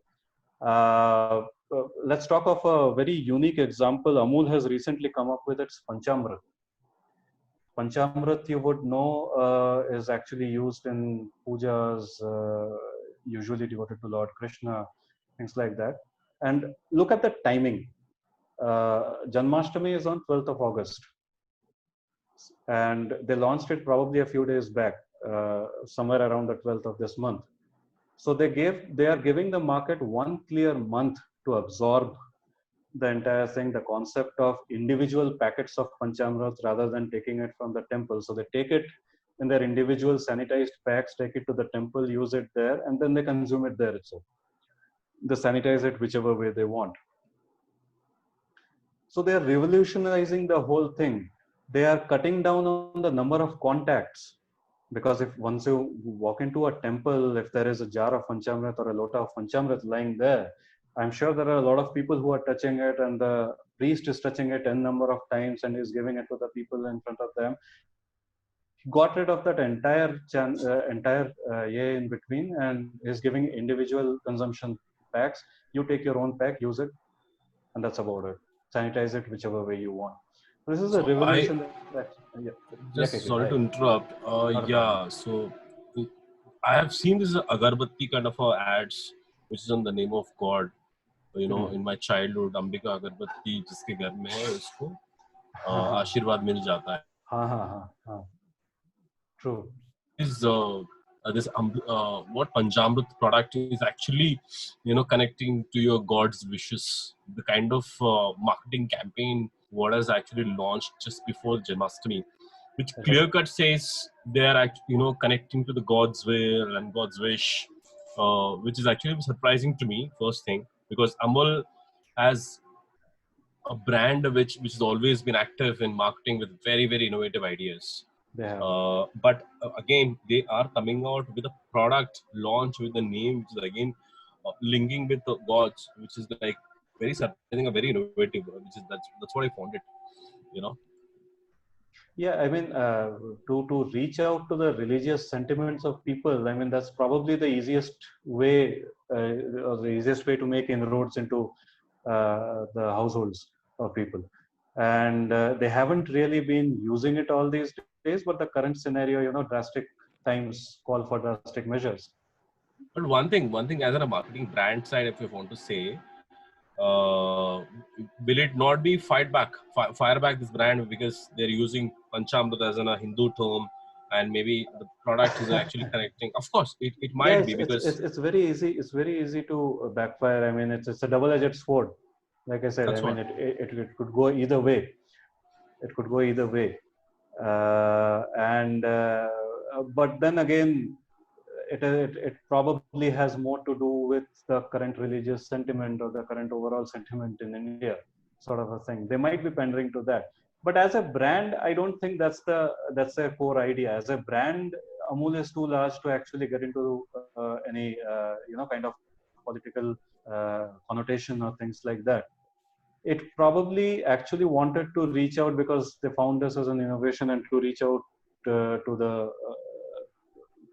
Let's talk of a very unique example. Amul has recently come up with its Panchamrit. Panchamrit, you would know, is actually used in pujas, usually devoted to Lord Krishna, things like that. And look at the timing. Janmashtami is on 12th of August, and they launched it probably a few days back, somewhere around the 12th of this month. So they are giving the market one clear month to absorb the entire thing, the concept of individual packets of Panchamrit rather than taking it from the temple. So they take it in their individual sanitized packs, take it to the temple, use it there, and then they consume it there itself. They sanitize it whichever way they want. So they are revolutionizing the whole thing. They are cutting down on the number of contacts, because if once you walk into a temple, if there is a jar of Panchamrit or a lota of Panchamrit lying there, I'm sure there are a lot of people who are touching it, and the priest is touching it n number of times and is giving it to the people in front of them. He got rid of that entire yeah in between, and is giving individual consumption packs. You take your own pack, use it, and that's about it. Sanitize it whichever way you want. This is a So I revolution. Yeah. just KK, sorry hi. to interrupt. Not a problem. Yeah, so I have seen this agarbatti kind of ads, which is on the name of God. In my childhood, Ambika agarbatti जिसके घर में है उसको आशीर्वाद मिल जाता है. हाँ. True. Is what Panchamrit product is actually connecting to your God's wishes. The kind of marketing campaign what has actually launched just before Janmashtami, which clear cut says they are connecting to the God's will and God's wish, which is actually surprising to me. First thing, because Amul has a brand which has always been active in marketing with very innovative ideas. But again, they are coming out with a product launch with the name, which is again linking with the gods, which is like very surprising, a very innovative, which is that's what I found it. Yeah, I mean, to reach out to the religious sentiments of people, I mean, that's probably the easiest way, or the easiest way to make inroads into the households of people. And they haven't really been using it all these days, but the current scenario, drastic times call for drastic measures. But one thing, as a marketing brand side, if you want to say, will it not be fire back this brand because they're using Panchamrit as a Hindu term, and maybe the product is actually connecting? Of course, it might be because it's very easy. It's very easy to backfire. I mean, it's a double-edged sword. Like I said, I mean, it could go either way. It could go either way, but then again, it probably has more to do with the current religious sentiment or the current overall sentiment in India, sort of a thing. They might be pandering to that, but as a brand, I don't think that's a core idea. As a brand, Amul is too large to actually get into any kind of political connotation or things like that. It probably actually wanted to reach out because they found this as an innovation, and to reach out to the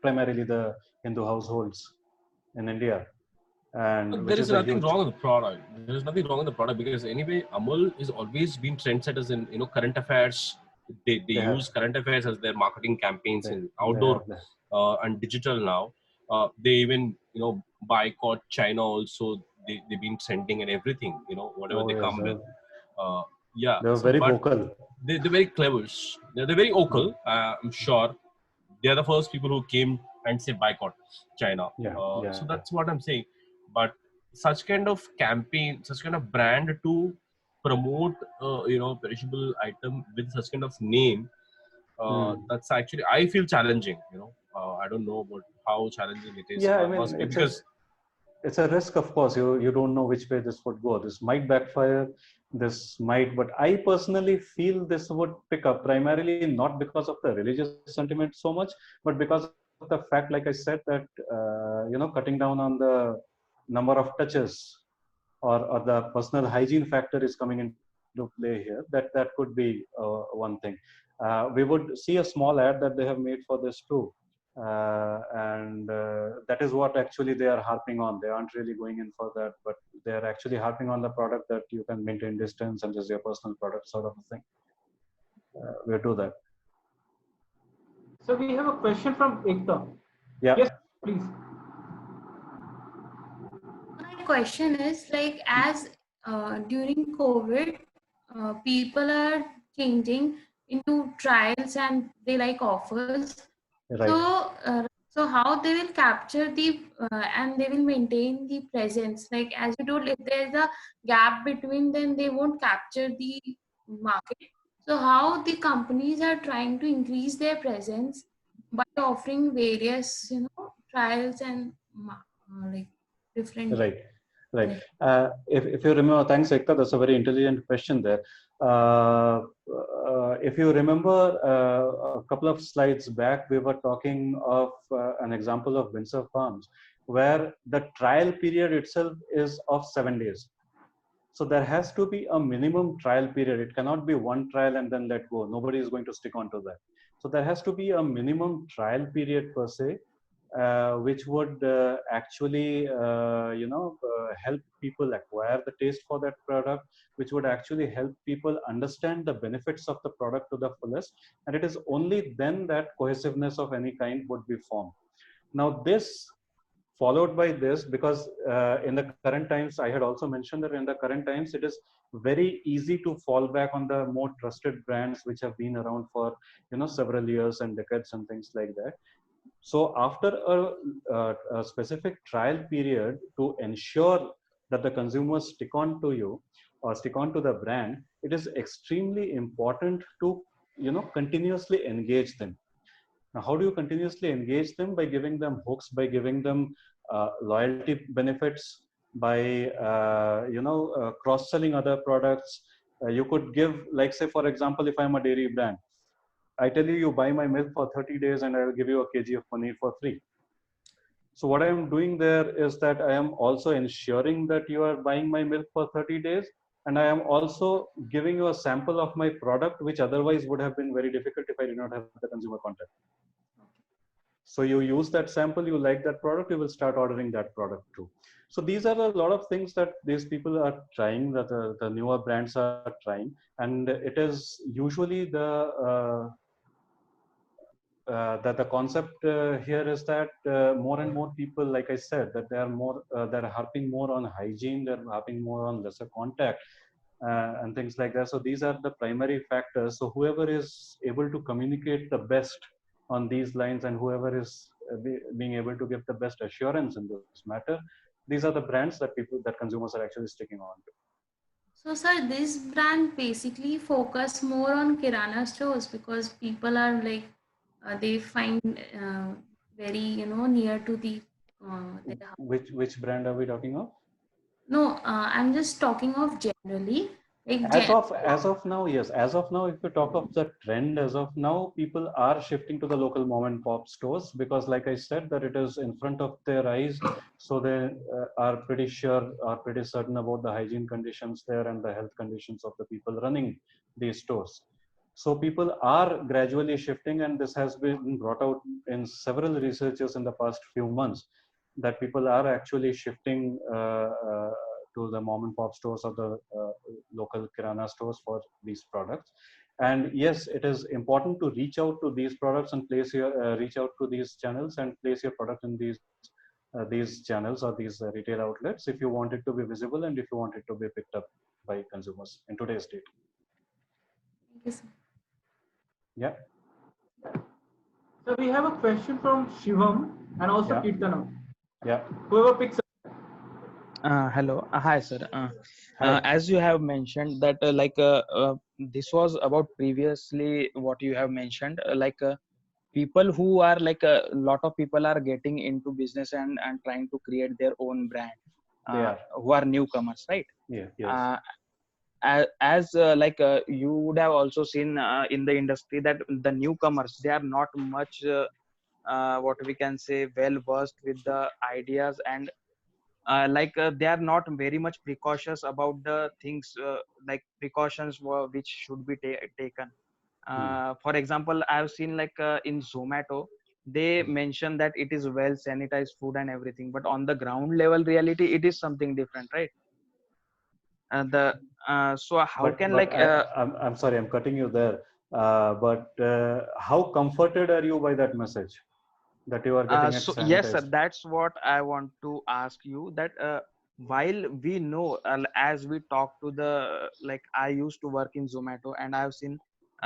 primarily the Hindu households in India. And there is nothing wrong with the product. There is nothing wrong with the product because anyway, Amul has always been trendsetters in current affairs. They use current affairs as their marketing campaigns in outdoor and digital now. They even boycott China also. They've been sending and everything. Whatever they come with. Yeah, they're very vocal. They're very clever. They're very vocal. I'm sure they are the first people who came and say boycott China. So that's what I'm saying. But such kind of campaign, such kind of brand to promote, perishable item with such kind of name, that's actually I feel challenging. I don't know about how challenging it is. Yeah, I mean, must be because it's a risk, of course. You don't know which way this would go. This might backfire. This might, but I personally feel this would pick up primarily not because of the religious sentiment so much, but because of the fact, like I said, that cutting down on the number of touches or the personal hygiene factor is coming into play here. That could be one thing. We would see a small ad that they have made for this too. And that is what actually they are harping on. They aren't really going in for that, but they are actually harping on the product that you can maintain distance and just your personal product sort of a thing. We'll do that. So we have a question from Ekta. Yeah. Yes, please. My question is like, as during COVID, people are changing into trials and they like offers. Right. So how they will capture the and they will maintain the presence? Like as you told, if there's a gap between, then they won't capture the market. So how the companies are trying to increase their presence by offering various, trials and like different. Right. Right. If you remember, thanks, Ekta. That's a very intelligent question there. If you remember a couple of slides back, we were talking of an example of Windsor Farms, where the trial period itself is of 7 days. So there has to be a minimum trial period. It cannot be one trial and then let go. Nobody is going to stick on to that. So there has to be a minimum trial period per se, which would actually, help people acquire the taste for that product, which would actually help people understand the benefits of the product to the fullest. And it is only then that cohesiveness of any kind would be formed. Now, this followed by this, because in the current times, I had also mentioned that in the current times, it is very easy to fall back on the more trusted brands which have been around for several years and decades and things like that. So after a specific trial period, to ensure that the consumers stick on to you or stick on to the brand, it is extremely important to continuously engage them. Now, how do you continuously engage them? By giving them hooks, by giving them loyalty benefits, by cross-selling other products. You could give, like, say, for example, if I'm a dairy brand, I tell you, you buy my milk for 30 days and I will give you a kg of paneer for free. So what I am doing there is that I am also ensuring that you are buying my milk for 30 days. And I am also giving you a sample of my product, which otherwise would have been very difficult if I did not have the consumer contact. So you use that sample, you like that product, you will start ordering that product too. So these are a lot of things that these people are trying, that the newer brands are trying. And it is usually that the concept here is that more and more people, like I said, that they are more, they're harping more on hygiene, they're harping more on lesser contact and things like that. So these are the primary factors. So whoever is able to communicate the best on these lines and whoever is being able to give the best assurance in this matter, these are the brands that consumers are actually sticking on to. So, sir, this brand basically focus more on Kirana stores because people are like, they find very, near to the. Their house. Which brand are we talking of? No, I'm just talking of generally. Like As of now, yes. As of now, if you talk of the trend, as of now, people are shifting to the local mom and pop stores because, like I said, that it is in front of their eyes, so they are pretty sure, are pretty certain about the hygiene conditions there and the health conditions of the people running these stores. So people are gradually shifting, and this has been brought out in several researches in the past few months, that people are actually shifting to the mom and pop stores or the local kirana stores for these products. And yes, it is important to reach out to these products and place your reach out to these channels and place your product in these channels or these retail outlets if you want it to be visible and if you want it to be picked up by consumers in today's date. Thank you, sir. Yeah. So we have a question from Shivam and also Kirtana. Yeah. Whoever picks up. Hello. Hi, sir. Hi. As you have mentioned that this was about previously what you have mentioned, people who are like a lot of people are getting into business and trying to create their own brand, who are newcomers, right? Yeah. Yes. You would have also seen in the industry that the newcomers, they are not much what we can say well versed with the ideas, and they are not very much precautious about the things, like precautions which should be taken. For example, I've seen in Zomato, they mention that it is well sanitized food and everything, but on the ground level reality, it is something different, right? So how I'm sorry, I'm cutting you there. but how comforted are you by that message that you are getting it So yes, sir, sanitized? that's what I want to ask you. That while we know, as we talk to the, like, I used to work in Zomato, and I've seen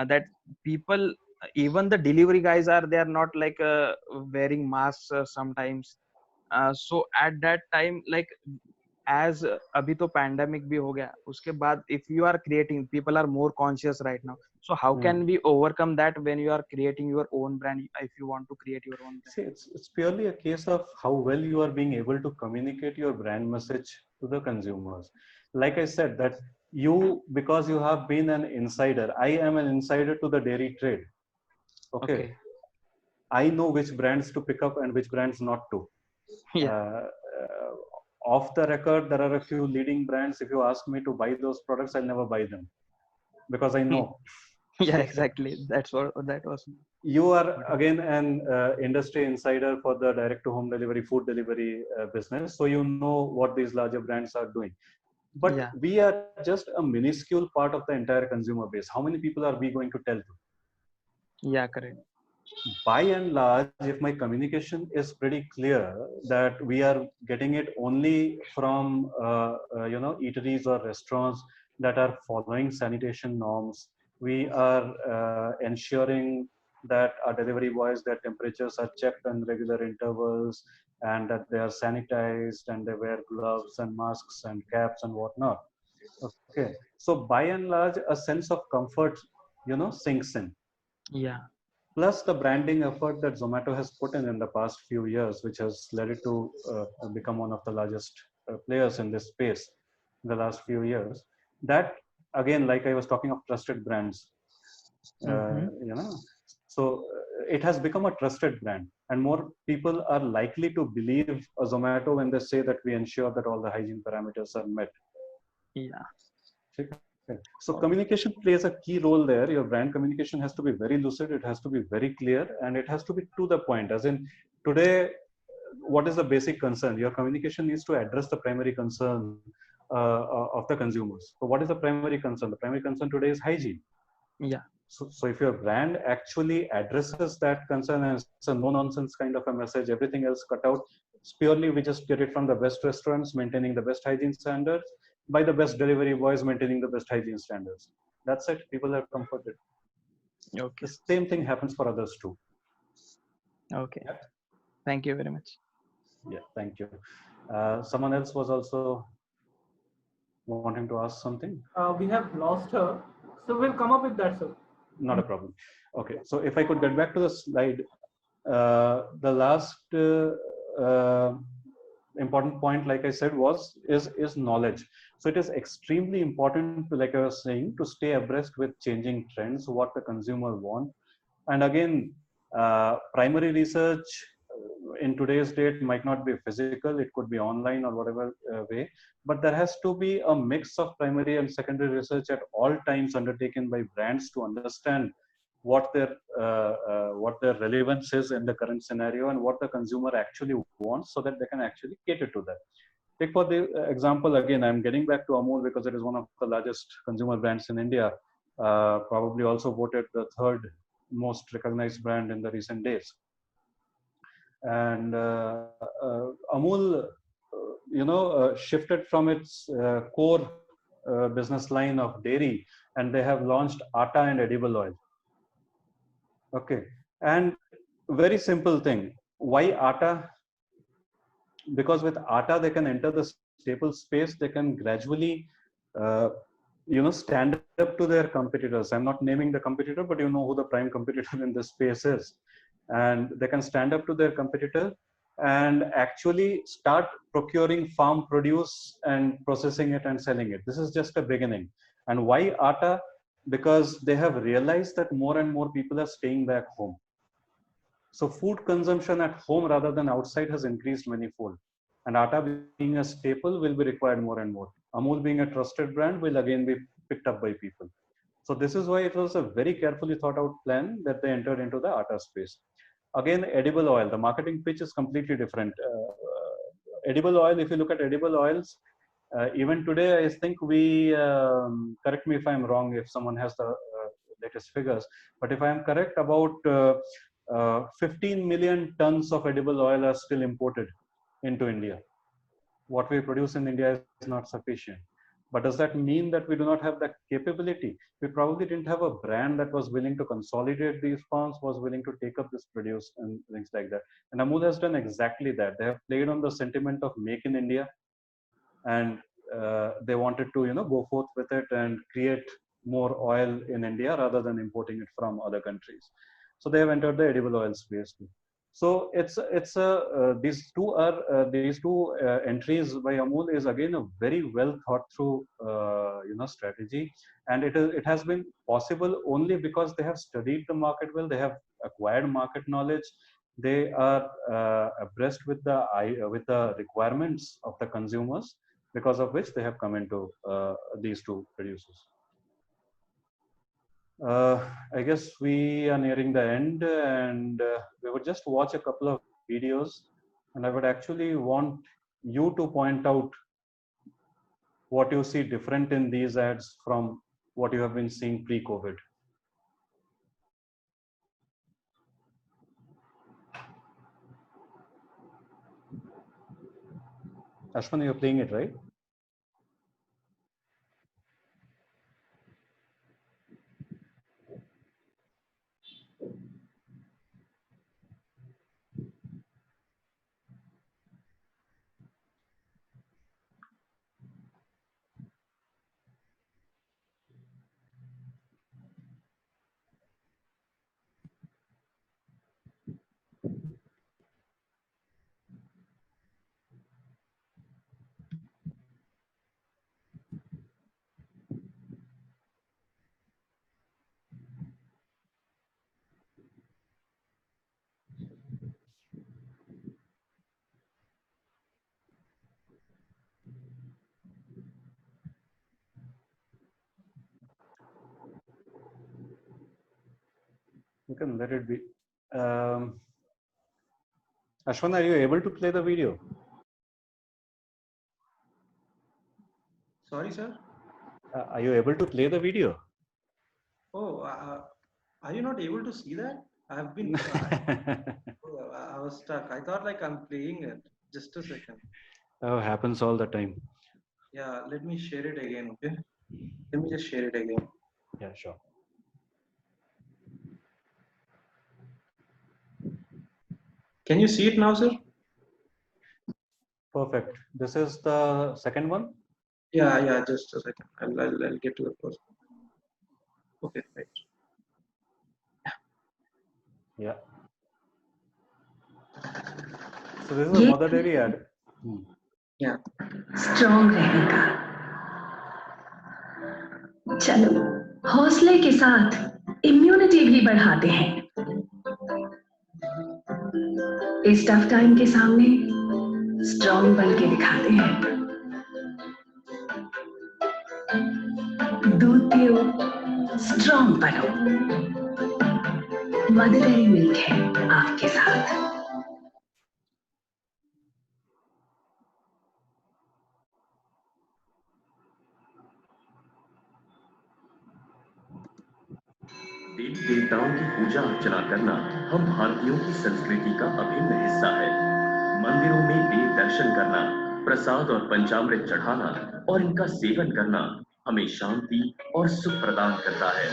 that people, even the delivery guys, are they are not like wearing masks sometimes. So at that time, like, as अभी तो pandemic भी हो गया, उसके बाद if you are creating, people are more conscious right now. So how Hmm. can we overcome that when you are creating your own brand, if you want to create your own brand? See, it's purely a case of how well you are being able to communicate your brand message to the consumers. Like I said, that you, because you have been an insider, I am an insider to the dairy trade. Okay. Okay. I know which brands to pick up and which brands not to. Yeah. Off the record, there are a few leading brands. If you ask me to buy those products, I'll never buy them because I know. Yeah, exactly. That's what that was. You are again an industry insider for the direct to home delivery, food delivery business. So you know what these larger brands are doing. But Yeah. we are just a minuscule part of the entire consumer base. How many people are we going to tell to? Yeah, correct. By and large, if my communication is pretty clear that we are getting it only from eateries or restaurants that are following sanitation norms, we are ensuring that our delivery boys, their temperatures are checked on regular intervals, and that they are sanitized and they wear gloves and masks and caps and whatnot. Okay, so by and large, a sense of comfort, sinks in. Yeah. Plus the branding effort that Zomato has put in the past few years, which has led it to become one of the largest players in this space in the last few years. That again, like I was talking of trusted brands, so it has become a trusted brand, and more people are likely to believe a Zomato when they say that we ensure that all the hygiene parameters are met. Yeah. So communication plays a key role there. Your brand communication has to be very lucid. It has to be very clear, and it has to be to the point. As in, today, what is the basic concern? Your communication needs to address the primary concern of the consumers. So what is the primary concern? The primary concern today is hygiene. Yeah. So if your brand actually addresses that concern and it's a no-nonsense kind of a message, everything else cut out, it's purely we just get it from the best restaurants, maintaining the best hygiene standards, by the best delivery boys, maintaining the best hygiene standards. That's it. People are comforted. Okay. The same thing happens for others too. Okay. Yeah. Thank you very much. Yeah, thank you. Someone else was also wanting to ask something. We have lost her, so we'll come up with that, sir. Not a problem. Okay, so if I could get back to the slide, the last important point, like I said, is knowledge. So it is extremely important, like I was saying, to stay abreast with changing trends, what the consumer want. And again, primary research in today's date might not be physical, it could be online or whatever way, but there has to be a mix of primary and secondary research at all times undertaken by brands to understand what their relevance is in the current scenario and what the consumer actually wants, so that they can actually cater to that. Take for the example, again, I'm getting back to Amul because it is one of the largest consumer brands in India, probably also voted the third most recognized brand in the recent days. And Amul, shifted from its core business line of dairy, and they have launched atta and edible oil. Okay, and very simple thing. Why atta? Because with atta they can enter the staple space. They can gradually, stand up to their competitors. I'm not naming the competitor, but you know who the prime competitor in this space is. And they can stand up to their competitor and actually start procuring farm produce and processing it and selling it. This is just a beginning. And why atta? Because they have realized that more and more people are staying back home. So food consumption at home rather than outside has increased manifold. And atta being a staple will be required more and more. Amul being a trusted brand will again be picked up by people. So this is why it was a very carefully thought out plan that they entered into the atta space. Again, edible oil, the marketing pitch is completely different. Edible oil, if you look at edible oils, even today, I think we, correct me if I'm wrong, if someone has the latest figures. But if I am correct, about 15 million tons of edible oil are still imported into India. What we produce in India is not sufficient. But does that mean that we do not have that capability? We probably didn't have a brand that was willing to consolidate these farms, was willing to take up this produce and things like that. And Amul has done exactly that. They have played on the sentiment of make in India, and they wanted to, go forth with it and create more oil in India rather than importing it from other countries. So they have entered the edible oil space too. So these two entries by Amul is again a very well thought through strategy, and it has been possible only because they have studied the market well, they have acquired market knowledge, they are abreast with the requirements of the consumers, because of which they have come into these two producers. I guess we are nearing the end, and we would just watch a couple of videos, and I would actually want you to point out what you see different in these ads from what you have been seeing pre-COVID. Ashwin, you're playing it, right? You can let it be. Ashwin, are you able to play the video? Sorry, sir. Are you able to play the video? Oh, are you not able to see that? I've been. I was stuck. I thought like I'm playing it. Just a second. Oh, happens all the time. Yeah, let me share it again. Okay. Let me just share it again. Yeah, sure. Can you see it now, sir? Perfect. This is the second one. Yeah. Just a second. I'll get to the first one. Okay, right. Yeah. So this is a Mother Dairy ad. Yeah. Strong रहने का चलो हौसले के साथ immunity भी बढ़ाते हैं इस टफ टाइम के सामने स्ट्रॉन्ग बन के दिखाते हैं दूध पियो स्ट्रॉन्ग बनो मदर डेयरी मिल्क है आपके साथ देवी देवताओं की पूजा अर्चना करना हम भारतीयों की संस्कृति का अभिन्न हिस्सा है। मंदिरों में देव दर्शन करना, प्रसाद और पंचामृत चढ़ाना और इनका सेवन करना हमें शांति और सुख प्रदान करता है।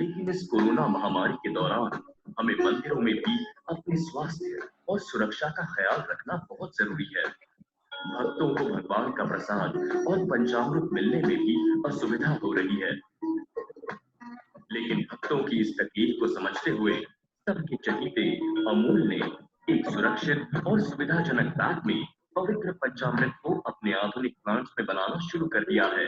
लेकिन इस कोरोना महामारी के दौरान हमें मंदिरों में भी अपने स्वास्थ्य और सुरक्षा का ख्याल रखना बहुत जरूरी है। भक्तों को भगवान का प्रसाद और पंचामृत मिलने में भी असुविधा हो रही है। लेकिन भक्तों की इस तकलीफ को समझते हुए सबके चहीते अमूल ने एक सुरक्षित और सुविधाजनक बैग में पवित्र पंचामृत को अपने आधुनिक प्लांट्स में बनाना शुरू कर दिया है।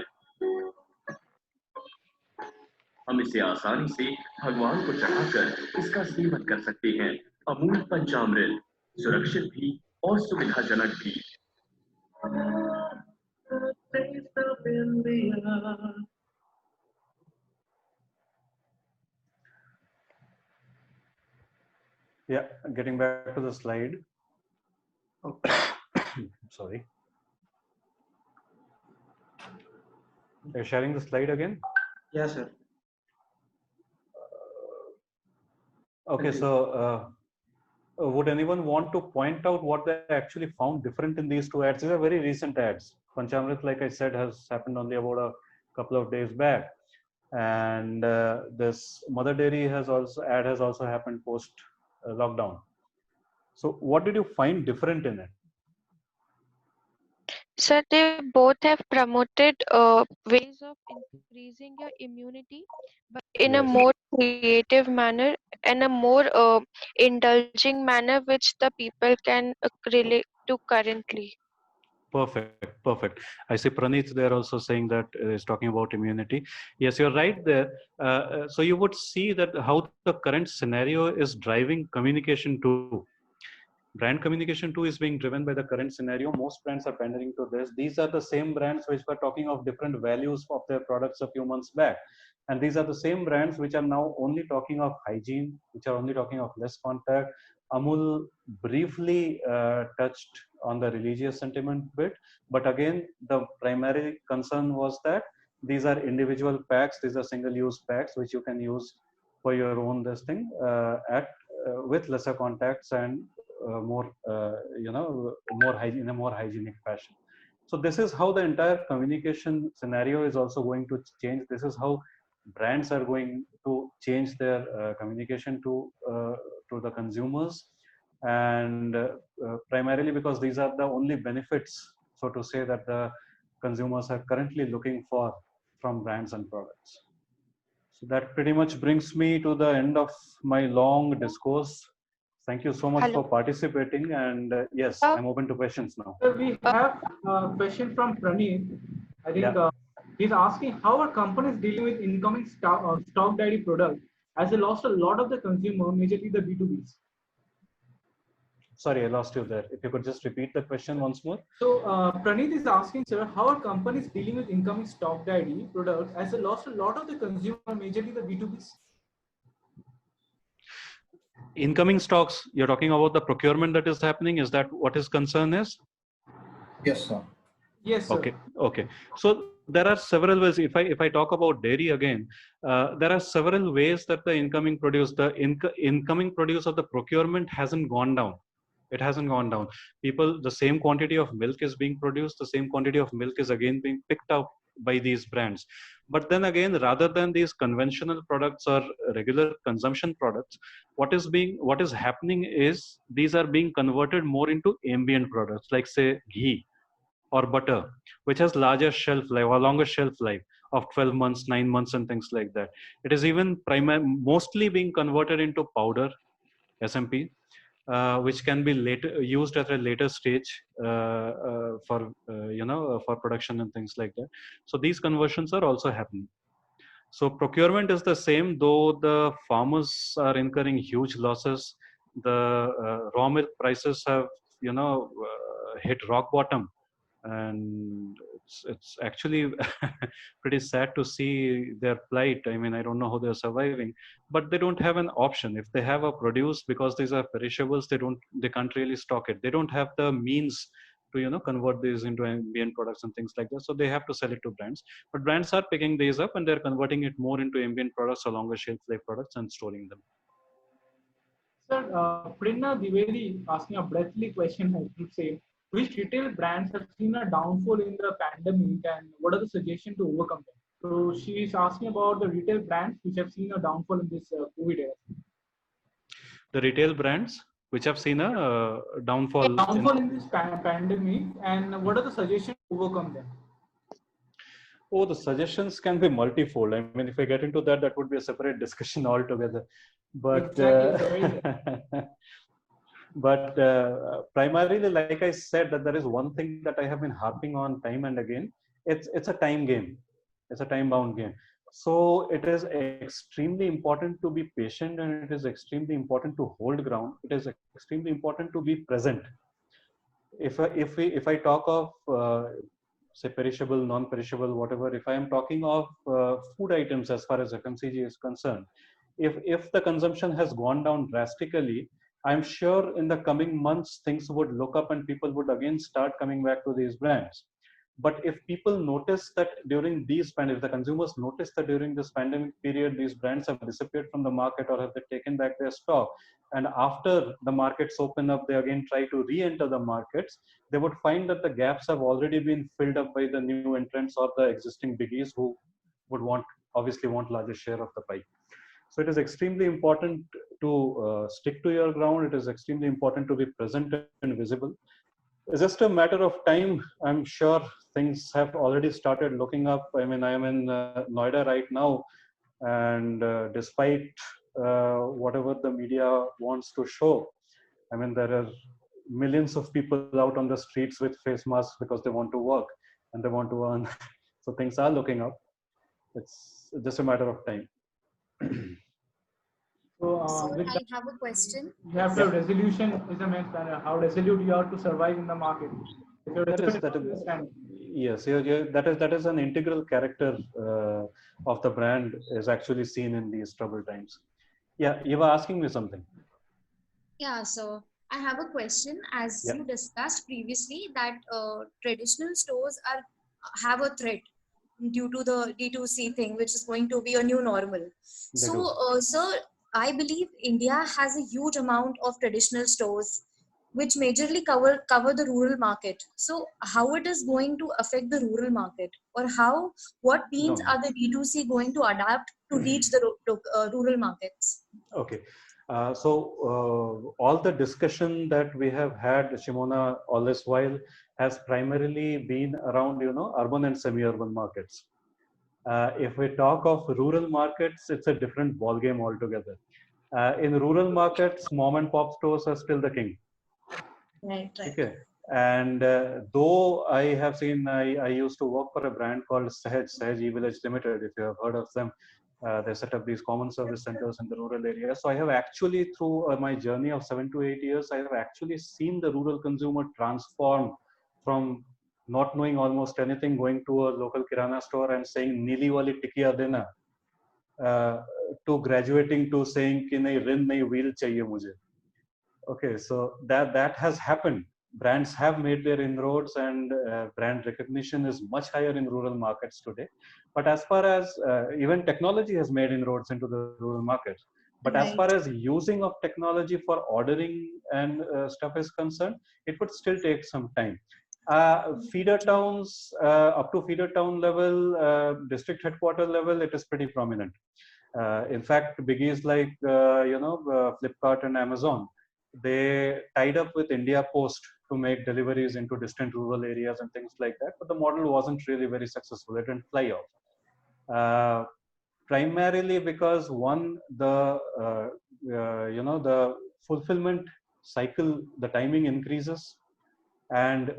हम इसे आसानी से भगवान को चढ़ाकर इसका सेवन कर सकते हैं। अमूल पंचामृत, सुरक्षित भी और सुविधाजनक भी। Yeah, getting back to the slide. Sorry. You're sharing the slide again? Yeah, sir. Okay, so would anyone want to point out what they actually found different in these two ads? These are very recent ads. Panchamrit, like I said, has happened only about a couple of days back, and this Mother Dairy has also happened post lockdown. So, what did you find different in it? So they both have promoted ways of increasing your immunity, but in a Yes. more creative manner and a more indulging manner, which the people can relate to currently. Perfect, perfect. I see Praneeth there also saying that is talking about immunity. Yes, you're right there. So you would see that how the current scenario is driving communication too. Brand communication too is being driven by the current scenario. Most brands are pandering to this. These are the same brands which were talking of different values of their products a few months back. And these are the same brands which are now only talking of hygiene, which are only talking of less contact. Amul briefly touched on the religious sentiment bit, but again, the primary concern was that these are individual packs, these are single-use packs which you can use for your own this thing at with lesser contacts and more in a more hygienic fashion. So this is how the entire communication scenario is also going to change. This is how brands are going to change their communication to the consumers, and primarily because these are the only benefits, so to say, that the consumers are currently looking for from brands and products. So that pretty much brings me to the end of my long discourse. Thank you so much Hello. for participating. And yes, I'm open to questions now. We have a question from Praneeth. I think Yeah. he's asking how are companies dealing with incoming stock dairy products as they lost a lot of the consumer, majorly the B2Bs. Sorry, I lost you there. If you could just repeat the question once more. So Praneeth is asking, sir, how are companies dealing with incoming stock dairy products as they lost a lot of the consumer, majorly the B2Bs? Incoming stocks, you're talking about the procurement that is happening. Is that what his concern is? Yes, sir. Yes, sir. Okay. Okay. So there are several ways. If I talk about dairy again, there are several ways that the incoming produce, incoming produce of the procurement hasn't gone down. It hasn't gone down. The same quantity of milk is being produced. The same quantity of milk is again being picked up by these brands. But then again, rather than these conventional products or regular consumption products, what is happening is these are being converted more into ambient products, like say ghee or butter, which has larger shelf life or longer shelf life of 12 months, 9 months, and things like that. It is even mostly being converted into powder, SMP, which can be later used at a later stage for production and things like that. So these conversions are also happening. So procurement is the same, though the farmers are incurring huge losses. The raw milk prices have hit rock bottom, and it's actually pretty sad to see their plight. I mean, I don't know how they're surviving, but they don't have an option. If they have a produce, because these are perishables, they can't really stock it. They don't have the means to convert these into ambient products and things like that, so they have to sell it to brands. But brands are picking these up and they're converting it more into ambient products or longer shelf life products and storing them. Sir, Prinna Divedi asking a breathly question, I would say, which retail brands have seen a downfall in the pandemic and what are the suggestions to overcome them? So she is asking about the retail brands which have seen a downfall in this COVID era. The retail brands which have seen a downfall in this pandemic, and what are the suggestions to overcome them? Oh, the suggestions can be multifold. I mean, if I get into that, that would be a separate discussion altogether. But primarily, like I said, that there is one thing that I have been harping on time and again. It's a time game. It's a time-bound game. So it is extremely important to be patient, and it is extremely important to hold ground. It is extremely important to be present. If I talk of say perishable, non-perishable, whatever, if I am talking of food items as far as FMCG is concerned, if the consumption has gone down drastically, I'm sure in the coming months things would look up and people would again start coming back to these brands. But if people notice that during these if the consumers notice that during this pandemic period, these brands have disappeared from the market or have they taken back their stock, and after the markets open up, they again try to re-enter the markets, they would find that the gaps have already been filled up by the new entrants or the existing biggies who would obviously want larger share of the pie. So it is extremely important to stick to your ground. It is extremely important to be present and visible. It's just a matter of time. I'm sure things have already started looking up. I mean, I am in Noida right now, and despite whatever the media wants to show, I mean, there are millions of people out on the streets with face masks because they want to work and they want to earn. So things are looking up. It's just a matter of time. So, Sir, I have a question. you have the resolution is a main standard. How resolute you are to survive in the market. If you're Yes, that is an integral character of the brand is actually seen in these troubled times. Yeah, you were asking me something. Yeah, so I have a question. As Yeah. you discussed previously, that traditional stores have a threat due to the D2C thing, which is going to be a new normal. So, sir, I believe India has a huge amount of traditional stores which majorly cover the rural market. So how it is going to affect the rural market, or what means are the D2C going to adapt to reach the rural markets? Okay. All the discussion that we have had, Shimona, all this while has primarily been around, urban and semi-urban markets. If we talk of rural markets, it's a different ballgame altogether. In rural markets, mom and pop stores are still the king. Right. Okay. And though I have seen, I used to work for a brand called Sahaj E-Village Limited, if you have heard of them. They set up these common service centers in the rural areas. So I have actually, through my journey of 7 to 8 years, I have actually seen the rural consumer transform from not knowing almost anything, going to a local kirana store and saying "Neeli wali tikkiya dena," to graduating to saying "Ki nahi rin nahi wheel chahiye mujhe." Okay, so that has happened. Brands have made their inroads, and brand recognition is much higher in rural markets today. But as far as even technology has made inroads into the rural markets, but as far as using of technology for ordering and stuff is concerned, it would still take some time. Feeder towns, up to feeder town level, district headquarter level, it is pretty prominent. In fact, biggies like Flipkart and Amazon, they tied up with India Post to make deliveries into distant rural areas and things like that. But the model wasn't really very successful. It didn't fly off. Primarily because the fulfillment cycle, the timing increases, and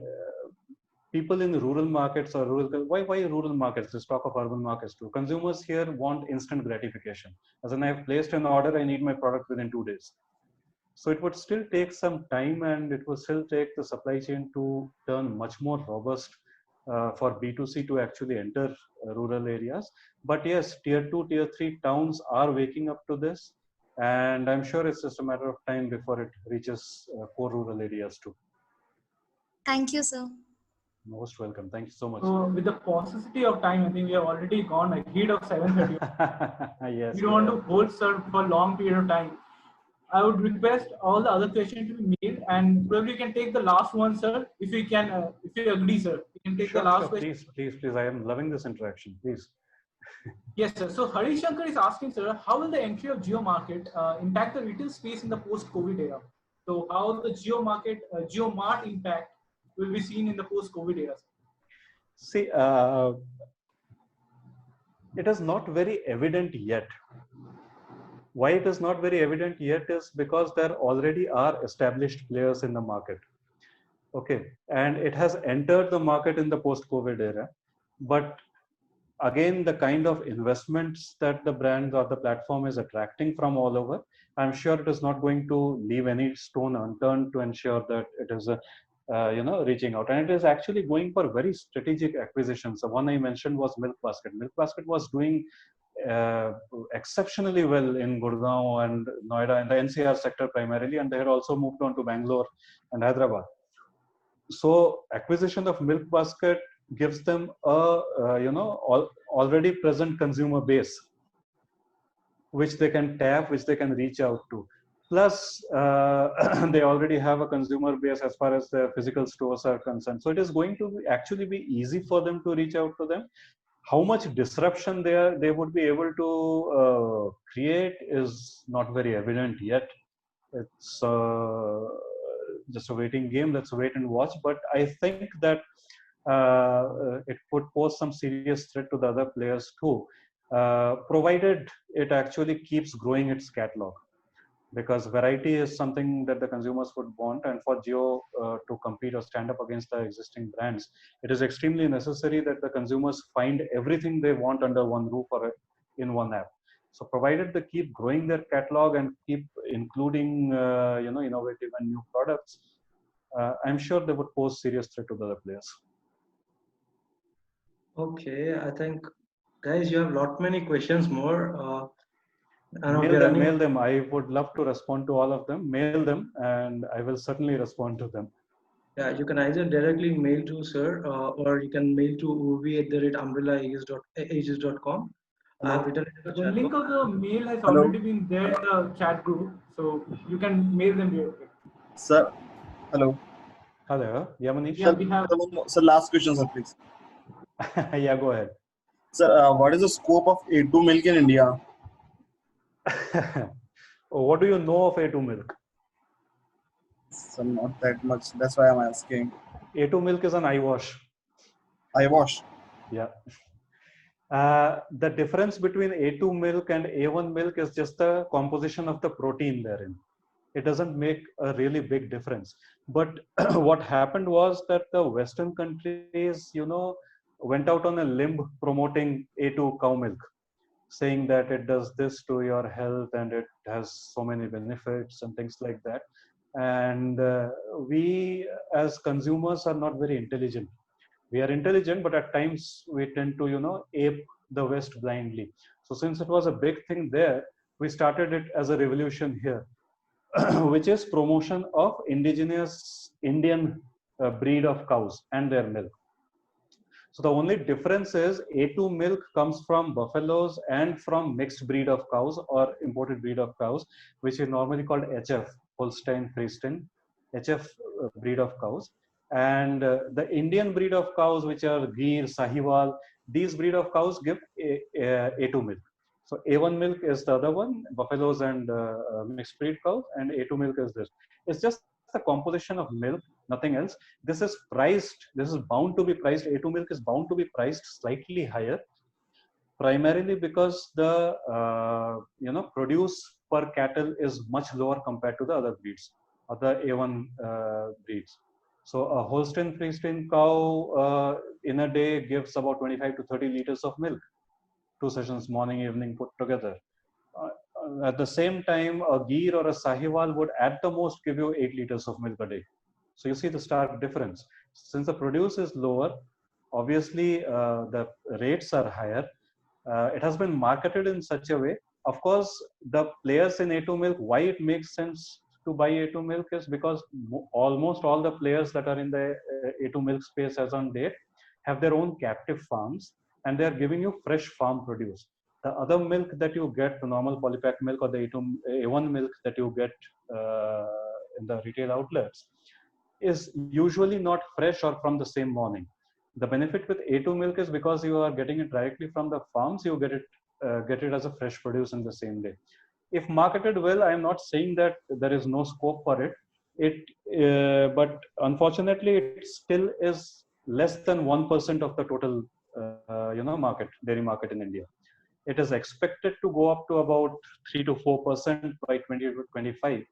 people in rural markets or why rural markets? Let's talk of urban markets too. Consumers here want instant gratification. As in, I've placed an order, I need my product within 2 days. So it would still take some time, and it would still take the supply chain to turn much more robust for B2C to actually enter rural areas. But yes, tier 2, tier 3 towns are waking up to this, and I'm sure it's just a matter of time before it reaches core rural areas too. Thank you, sir. Most welcome. Thank you so much. So with the paucity of time, I think we have already gone ahead of 7:30. Yes. We don't want to hold sir for a long period of time. I would request all the other questions to be made, and probably you can take the last one, sir, if you can, if you agree, sir. You can take the last question. Please. I am loving this interaction. Please. Yes, sir. So Harish Shankar is asking, sir, how will the entry of Jio Market impact the retail space in the post-COVID era? So how the Jio Market, Jio Mart impact will be seen in the post-COVID era? See, it is not very evident yet. Why it is not very evident yet is because there already are established players in the market. Okay, and it has entered the market in the post-COVID era. But again, the kind of investments that the brand or the platform is attracting from all over, I'm sure it is not going to leave any stone unturned to ensure that it is reaching out. And it is actually going for very strategic acquisitions. The one I mentioned was Milkbasket. Milkbasket was doing exceptionally well in Gurgaon and Noida, in the NCR sector primarily, and they had also moved on to Bangalore and Hyderabad. So acquisition of Milkbasket gives them a already present consumer base, which they can tap, which they can reach out to. Plus, they already have a consumer base as far as their physical stores are concerned. So it is going to actually be easy for them to reach out to them. How much disruption they would be able to create is not very evident yet. It's just a waiting game. Let's wait and watch. But I think that it could pose some serious threat to the other players too, provided it actually keeps growing its catalog. Because variety is something that the consumers would want, and for Jio to compete or stand up against the existing brands, it is extremely necessary that the consumers find everything they want under one roof or in one app. So provided they keep growing their catalog and keep including innovative and new products, I'm sure they would pose serious threat to the other players. Okay, I think, guys, you have lot many questions more. Mail them. I would love to respond to all of them. Mail them, and I will certainly respond to them. Yeah, you can either directly mail to sir, or you can mail to urvi@umbrellaaegis.com. I have written it in the The chat link box. of the mail has already been there in the chat group, so you can mail them directly. Sir, hello. Hello, yeah, Manish. Yeah, we have. Sir, last question, sir, please. Yeah, go ahead. Sir, what is the scope of A2 milk in India? What do you know of A2 milk? Sir, not that much. That's why I'm asking. A2 milk is an eye wash. Eye wash? Yeah. The difference between A2 milk and A1 milk is just the composition of the protein therein. It doesn't make a really big difference. But what happened was that the Western countries, went out on a limb promoting A2 cow milk, saying that it does this to your health and it has so many benefits and things like that. And we as consumers are not very intelligent. We are intelligent, but at times we tend to, ape the West blindly. So since it was a big thing there, we started it as a revolution here, which is promotion of indigenous Indian breed of cows and their milk. So the only difference is A2 milk comes from buffaloes and from mixed breed of cows or imported breed of cows, which is normally called HF, Holstein Friesian, HF breed of cows. And the Indian breed of cows, which are Gir, Sahiwal, these breed of cows give A2 milk. So A1 milk is the other one, buffaloes and mixed breed cows, and A2 milk is this. It's just the composition of milk, nothing else. This is priced, this is bound to be priced, A2 milk is bound to be priced slightly higher, primarily because the produce per cattle is much lower compared to the other breeds, other A1 breeds. So a Holstein Friesian cow in a day gives about 25 to 30 liters of milk, 2 sessions, morning, evening put together. At the same time, a Gir or a Sahiwal would at the most give you 8 liters of milk a day. So you see the stark difference. Since the produce is lower, obviously the rates are higher. It has been marketed in such a way. Of course, the players in A2 milk, why it makes sense to buy A2 milk is because almost all the players that are in the A2 milk space as on date have their own captive farms, and they are giving you fresh farm produce. The other milk that you get, the normal polypack milk or the A1 milk that you get in the retail outlets, is usually not fresh or from the same morning. The benefit with A2 milk is because you are getting it directly from the farms, you get it as a fresh produce in the same day. If marketed well, I am not saying that there is no scope for it. But unfortunately, it still is less than 1% of the total, dairy market in India. It is expected to go up to about 3 to 4% by 2025.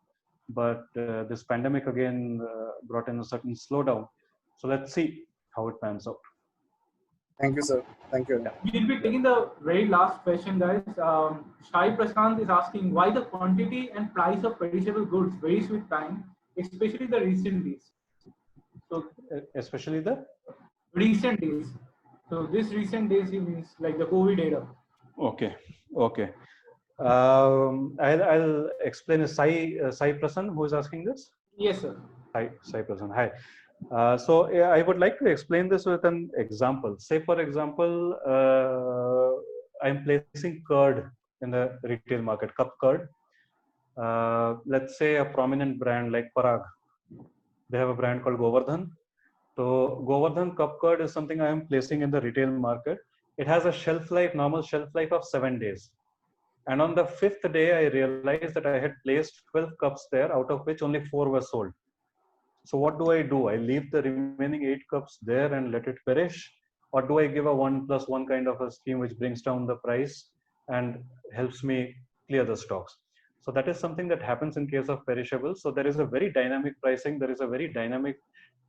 But this pandemic again brought in a certain slowdown. So let's see how it pans out. Thank you, sir. Thank you. We'll be taking the very last question, guys. Shai Prashant is asking why the quantity and price of perishable goods varies with time, especially the recent days. So, especially the recent days. So this recent days he means like the COVID era. Okay. I'll explain. Sai Prasanna, who is asking this? Yes, sir. Hi, Sai Prasanna. Hi. I would like to explain this with an example. Say, for example, I'm placing curd in the retail market, cup curd. Let's say a prominent brand like Parag. They have a brand called Govardhan. So Govardhan cup curd is something I am placing in the retail market. It has a shelf life, normal shelf life of 7 days. And on the 5th day, I realized that I had placed 12 cups there, out of which only 4 were sold. So what do? I leave the remaining 8 cups there and let it perish? Or do I give a 1+1 kind of a scheme which brings down the price and helps me clear the stocks? So that is something that happens in case of perishables. So there is a very dynamic pricing. There is a very dynamic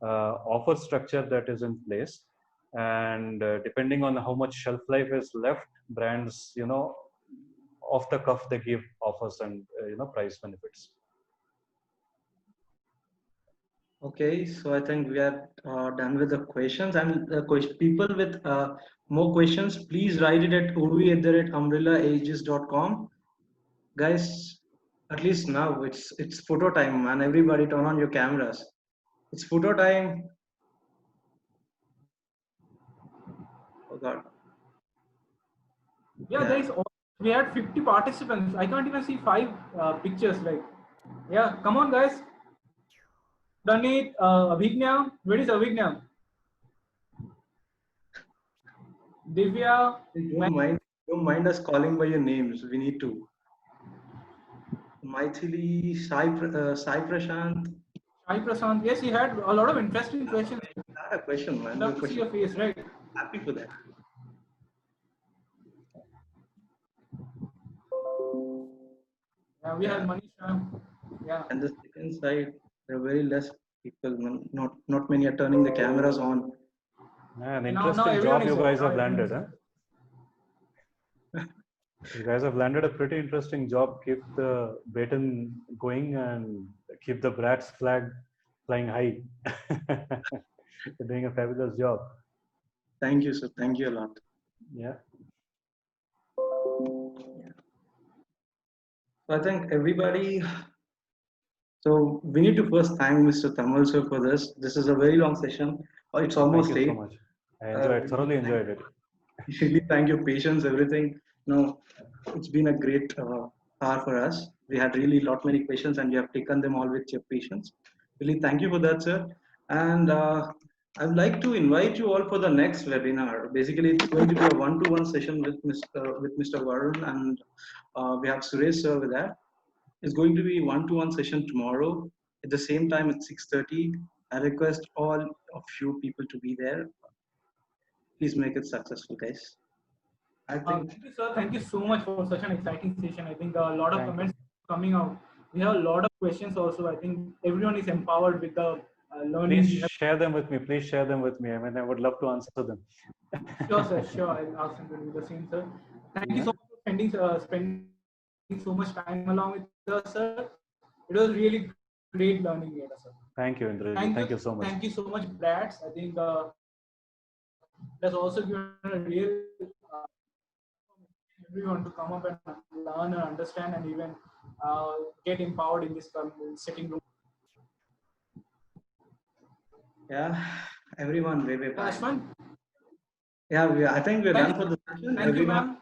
offer structure that is in place. And depending on how much shelf life is left, brands, off the cuff, they give offers and, price benefits. Okay, so I think we are done with the questions, and the people with more questions, please write it at urvi@umbrellaages.com. Guys, at least now it's photo time, man. Everybody turn on your cameras. It's photo time. Oh God. Yeah, we had 50 participants. I can't even see 5 pictures. Yeah, come on, guys. Danit, Abhignya, where is Abhignya? Divya. Don't mind us calling by your names. We need to. Maithili, Sai Prashant. Sai Prashant. Yes, he had a lot of interesting questions. I had a question, man. Love to see your face, right? Happy for that. Yeah, we have Manisha. Yeah. And the second side, there are very less people. Not many are turning the cameras on. An interesting job you guys have landed, huh? You guys have landed a pretty interesting job. Keep the baton going and keep the Bratz flag flying high. You're doing a fabulous job. Thank you, sir. Thank you a lot. Yeah. So I think everybody. So we need to first thank Mr. Tamal sir for this. This is a very long session. It's almost late. Thank you so much. I thoroughly enjoyed it. Really thank your patience, everything. No, it's been a great hour for us. We had really many questions, and you have taken them all with your patience. Really thank you for that, sir. And I'd like to invite you all for the next webinar. Basically, it's going to be a one-to-one session with Mr. Varun, and we have Suresh sir with that. It's going to be one-to-one session tomorrow at the same time at 6:30. I request all of you people to be there. Please make it successful, guys. Thank you, sir. Thank you so much for such an exciting session. I think a lot of comments coming out. We have a lot of questions also. I think everyone is empowered with the learning. Please share them with me. Please share them with me. I mean, I would love to answer them. Sure, sir. Sure. I'll ask them to do the same, sir. Thank you so much for spending so much time along with us, sir. It was really great learning here, sir. Thank you, Indra. Thank you so much. Thank you so much, Bratz. I think that's also given a real everyone to come up and learn and understand and even get empowered in this sitting room. Yeah, everyone, Ashman? Yeah, I think we're done for the session. Thank you, ma'am.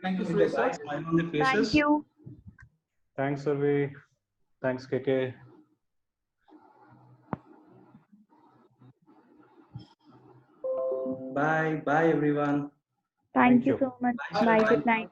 Thank you, Suresh, sir. Thank you. Thanks, Urvi. Thanks, KK. Bye, everyone. Thank you so much. Bye. Good night.